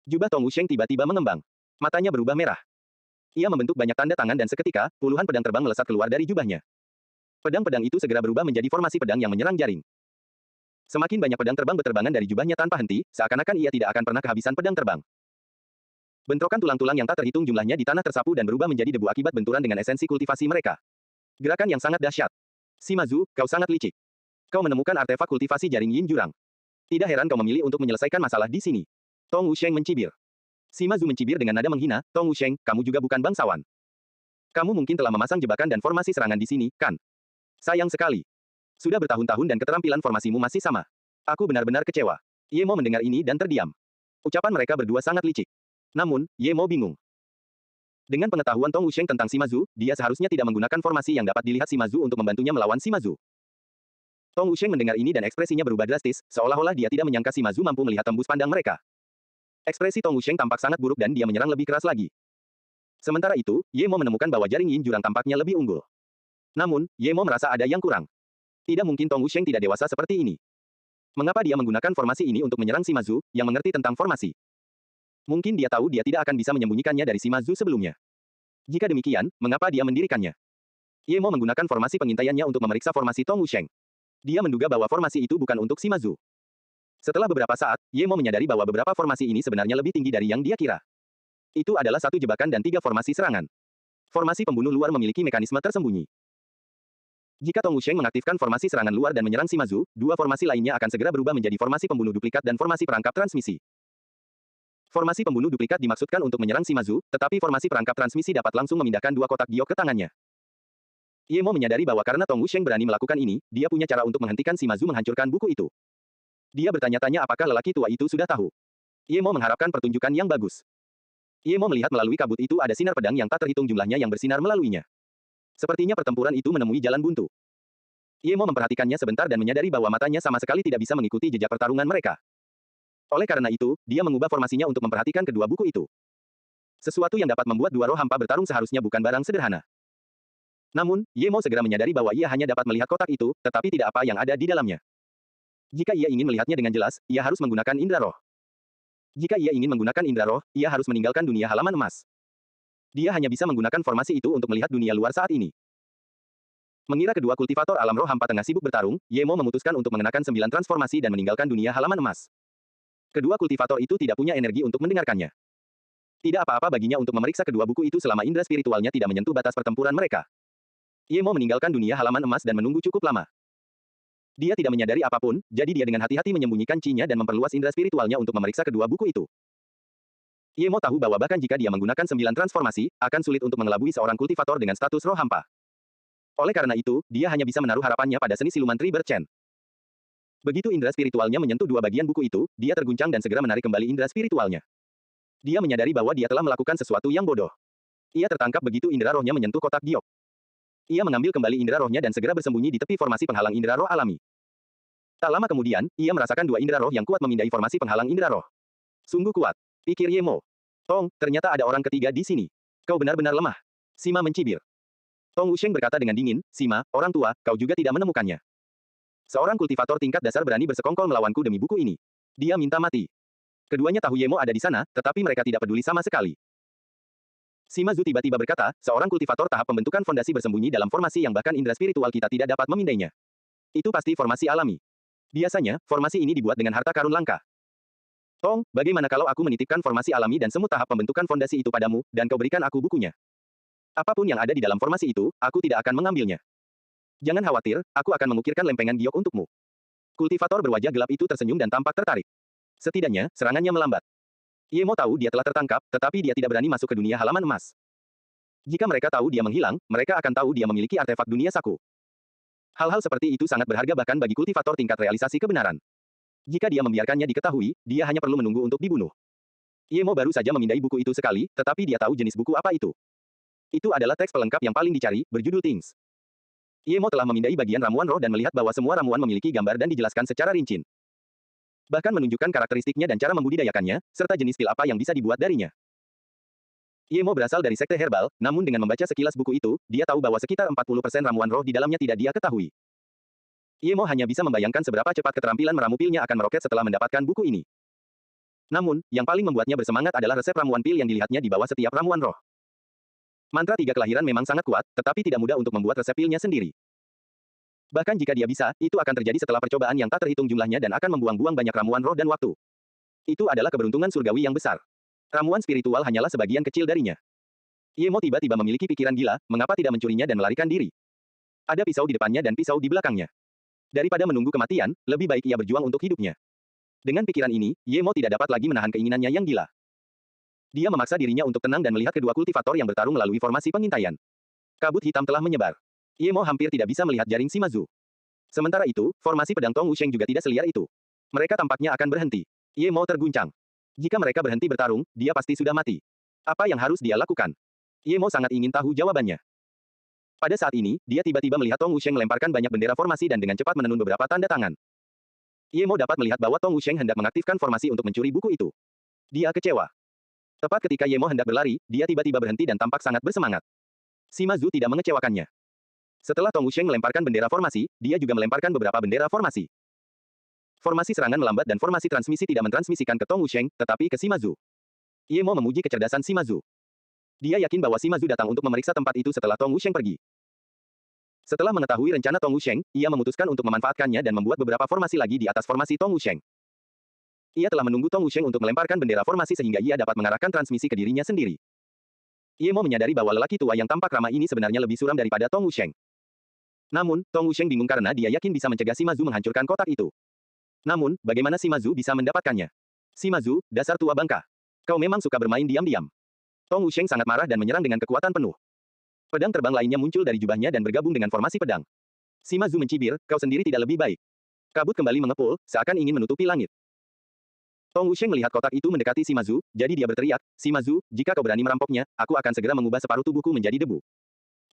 Jubah Tong Wusheng tiba-tiba mengembang. Matanya berubah merah. Ia membentuk banyak tanda tangan dan seketika, puluhan pedang terbang melesat keluar dari jubahnya. Pedang-pedang itu segera berubah menjadi formasi pedang yang menyerang jaring. Semakin banyak pedang terbang berterbangan dari jubahnya tanpa henti, seakan-akan ia tidak akan pernah kehabisan pedang terbang. Bentrokan tulang-tulang yang tak terhitung jumlahnya di tanah tersapu dan berubah menjadi debu akibat benturan dengan esensi kultivasi mereka. Gerakan yang sangat dahsyat. Shimazu, kau sangat licik. Kau menemukan artefak kultivasi jaring Yin Jurang. Tidak heran kau memilih untuk menyelesaikan masalah di sini. Tong Wusheng mencibir. Shimazu mencibir dengan nada menghina, Tong Wusheng, kamu juga bukan bangsawan. Kamu mungkin telah memasang jebakan dan formasi serangan di sini, kan? Sayang sekali. Sudah bertahun-tahun dan keterampilan formasimu masih sama. Aku benar-benar kecewa. Ye Mo mendengar ini dan terdiam. Ucapan mereka berdua sangat licik. Namun, Ye Mo bingung. Dengan pengetahuan Tong Wusheng tentang Shimazu, dia seharusnya tidak menggunakan formasi yang dapat dilihat Shimazu untuk membantunya melawan Shimazu. Tong Wusheng mendengar ini dan ekspresinya berubah drastis, seolah-olah dia tidak menyangka Shimazu mampu melihat tembus pandang mereka. Ekspresi Tong Wusheng tampak sangat buruk dan dia menyerang lebih keras lagi. Sementara itu, Ye Mo menemukan bahwa jaring Yin Jurang tampaknya lebih unggul. Namun, Ye Mo merasa ada yang kurang. Tidak mungkin Tong Wusheng tidak dewasa seperti ini. Mengapa dia menggunakan formasi ini untuk menyerang Shimazu, yang mengerti tentang formasi? Mungkin dia tahu dia tidak akan bisa menyembunyikannya dari Shimazu sebelumnya. Jika demikian, mengapa dia mendirikannya? Ye Mo menggunakan formasi pengintaiannya untuk memeriksa formasi Tong Wusheng. Dia menduga bahwa formasi itu bukan untuk Shimazu. Setelah beberapa saat, Ye Mo menyadari bahwa beberapa formasi ini sebenarnya lebih tinggi dari yang dia kira. Itu adalah satu jebakan dan 3 formasi serangan. Formasi pembunuh luar memiliki mekanisme tersembunyi. Jika Tong Wusheng mengaktifkan formasi serangan luar dan menyerang Shimazu, 2 formasi lainnya akan segera berubah menjadi formasi pembunuh duplikat dan formasi perangkap transmisi. Formasi pembunuh duplikat dimaksudkan untuk menyerang Shimazu, tetapi formasi perangkap transmisi dapat langsung memindahkan 2 kotak giok ke tangannya. Ye Mo menyadari bahwa karena Tong Wusheng berani melakukan ini, dia punya cara untuk menghentikan Shimazu menghancurkan buku itu. Dia bertanya-tanya apakah lelaki tua itu sudah tahu. Ye Mo mengharapkan pertunjukan yang bagus. Ye Mo melihat melalui kabut itu ada sinar pedang yang tak terhitung jumlahnya yang bersinar melaluinya. Sepertinya pertempuran itu menemui jalan buntu. Ye Mo memperhatikannya sebentar dan menyadari bahwa matanya sama sekali tidak bisa mengikuti jejak pertarungan mereka. Oleh karena itu, dia mengubah formasinya untuk memperhatikan kedua buku itu. Sesuatu yang dapat membuat 2 roh hampa bertarung seharusnya bukan barang sederhana. Namun, Ye Mo segera menyadari bahwa ia hanya dapat melihat kotak itu, tetapi tidak apa yang ada di dalamnya. Jika ia ingin melihatnya dengan jelas, ia harus menggunakan indera roh. Jika ia ingin menggunakan indera roh, ia harus meninggalkan dunia halaman emas. Dia hanya bisa menggunakan formasi itu untuk melihat dunia luar saat ini. Mengira kedua kultivator alam roh hampa tengah sibuk bertarung, Ye Mo memutuskan untuk mengenakan 9 transformasi dan meninggalkan dunia halaman emas. Kedua kultivator itu tidak punya energi untuk mendengarkannya. Tidak apa-apa baginya untuk memeriksa kedua buku itu selama indera spiritualnya tidak menyentuh batas pertempuran mereka. Ye Mo meninggalkan dunia halaman emas dan menunggu cukup lama. Dia tidak menyadari apapun, jadi dia dengan hati-hati menyembunyikan chi-nya dan memperluas indera spiritualnya untuk memeriksa kedua buku itu. Ye Mo tahu bahwa bahkan jika dia menggunakan 9 transformasi, akan sulit untuk mengelabui seorang kultivator dengan status roh hampa. Oleh karena itu, dia hanya bisa menaruh harapannya pada seni siluman Tribert Chen. Begitu indera spiritualnya menyentuh dua bagian buku itu, dia terguncang dan segera menarik kembali indera spiritualnya. Dia menyadari bahwa dia telah melakukan sesuatu yang bodoh. Ia tertangkap begitu indera rohnya menyentuh kotak giok. Ia mengambil kembali indera rohnya dan segera bersembunyi di tepi formasi penghalang indera roh alami. Tak lama kemudian, ia merasakan dua indera roh yang kuat memindai formasi penghalang indera roh. Sungguh kuat, pikir Ye Mo. Tong, ternyata ada orang ketiga di sini. Kau benar-benar lemah. Sima mencibir. Tong Wusheng berkata dengan dingin, Sima, orang tua, kau juga tidak menemukannya. Seorang kultivator tingkat dasar berani bersekongkol melawanku demi buku ini. Dia minta mati. Keduanya tahu Ye Mo ada di sana, tetapi mereka tidak peduli sama sekali. Sima Zhu tiba-tiba berkata, seorang kultivator tahap pembentukan fondasi bersembunyi dalam formasi yang bahkan indera spiritual kita tidak dapat memindainya. Itu pasti formasi alami. Biasanya, formasi ini dibuat dengan harta karun langka. Tong, bagaimana kalau aku menitipkan formasi alami dan semua tahap pembentukan fondasi itu padamu, dan kau berikan aku bukunya? Apapun yang ada di dalam formasi itu, aku tidak akan mengambilnya. Jangan khawatir, aku akan mengukirkan lempengan giok untukmu. Kultivator berwajah gelap itu tersenyum dan tampak tertarik. Setidaknya, serangannya melambat. Ye Mo tahu dia telah tertangkap, tetapi dia tidak berani masuk ke dunia halaman emas. Jika mereka tahu dia menghilang, mereka akan tahu dia memiliki artefak dunia saku. Hal-hal seperti itu sangat berharga bahkan bagi kultivator tingkat realisasi kebenaran. Jika dia membiarkannya diketahui, dia hanya perlu menunggu untuk dibunuh. Ye Mo baru saja memindai buku itu sekali, tetapi dia tahu jenis buku apa itu. Itu adalah teks pelengkap yang paling dicari, berjudul Things. Ye Mo telah memindai bagian ramuan roh dan melihat bahwa semua ramuan memiliki gambar dan dijelaskan secara rinci. Bahkan menunjukkan karakteristiknya dan cara membudidayakannya, serta jenis pil apa yang bisa dibuat darinya. Ye Mo berasal dari sekte herbal, namun dengan membaca sekilas buku itu, dia tahu bahwa sekitar 40% ramuan roh di dalamnya tidak dia ketahui. Ye Mo hanya bisa membayangkan seberapa cepat keterampilan meramu pilnya akan meroket setelah mendapatkan buku ini. Namun, yang paling membuatnya bersemangat adalah resep ramuan pil yang dilihatnya di bawah setiap ramuan roh. Mantra tiga kelahiran memang sangat kuat, tetapi tidak mudah untuk membuat resep pilnya sendiri. Bahkan jika dia bisa, itu akan terjadi setelah percobaan yang tak terhitung jumlahnya dan akan membuang-buang banyak ramuan roh dan waktu. Itu adalah keberuntungan surgawi yang besar. Ramuan spiritual hanyalah sebagian kecil darinya. Ye Mo tiba-tiba memiliki pikiran gila, mengapa tidak mencurinya dan melarikan diri. Ada pisau di depannya dan pisau di belakangnya. Daripada menunggu kematian, lebih baik ia berjuang untuk hidupnya. Dengan pikiran ini, Ye Mo tidak dapat lagi menahan keinginannya yang gila. Dia memaksa dirinya untuk tenang dan melihat kedua kultivator yang bertarung melalui formasi pengintaian. Kabut hitam telah menyebar. Ye Mo hampir tidak bisa melihat jaring Sima Zhu. Sementara itu, formasi pedang Tong Wusheng juga tidak seliar itu. Mereka tampaknya akan berhenti. Ye Mo terguncang. Jika mereka berhenti bertarung, dia pasti sudah mati. Apa yang harus dia lakukan? Ye Mo sangat ingin tahu jawabannya. Pada saat ini, dia tiba-tiba melihat Tong Wusheng melemparkan banyak bendera formasi dan dengan cepat menenun beberapa tanda tangan. Ye Mo dapat melihat bahwa Tong Wusheng hendak mengaktifkan formasi untuk mencuri buku itu. Dia kecewa. Tepat ketika Ye Mo hendak berlari, dia tiba-tiba berhenti dan tampak sangat bersemangat. Sima Zhu tidak mengecewakannya. Setelah Tong Wusheng melemparkan bendera formasi, dia juga melemparkan beberapa bendera formasi. Formasi serangan melambat dan formasi transmisi tidak mentransmisikan ke Tong Wusheng, tetapi ke Sima Zhu. Ye Mo memuji kecerdasan Sima Zhu. Dia yakin bahwa Sima Zhu datang untuk memeriksa tempat itu setelah Tong Wusheng pergi. Setelah mengetahui rencana Tong Wusheng, ia memutuskan untuk memanfaatkannya dan membuat beberapa formasi lagi di atas formasi Tong Wusheng. Ia telah menunggu Tong Wusheng untuk melemparkan bendera formasi sehingga ia dapat mengarahkan transmisi ke dirinya sendiri. Ye Mo menyadari bahwa lelaki tua yang tampak ramah ini sebenarnya lebih suram daripada Tong Wusheng. Namun, Tong Wusheng bingung karena dia yakin bisa mencegah Sima Zhu menghancurkan kotak itu. Namun, bagaimana Sima Zhu bisa mendapatkannya? Sima Zhu, dasar tua bangka. Kau memang suka bermain diam-diam. Tong Wusheng sangat marah dan menyerang dengan kekuatan penuh. Pedang terbang lainnya muncul dari jubahnya dan bergabung dengan formasi pedang. Sima Zhu mencibir, kau sendiri tidak lebih baik. Kabut kembali mengepul, seakan ingin menutupi langit. Tong Wusheng melihat kotak itu mendekati Sima Zhu, jadi dia berteriak, Sima Zhu, jika kau berani merampoknya, aku akan segera mengubah separuh tubuhku menjadi debu.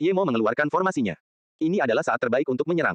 Ye Mo mengeluarkan formasinya. Ini adalah saat terbaik untuk menyerang.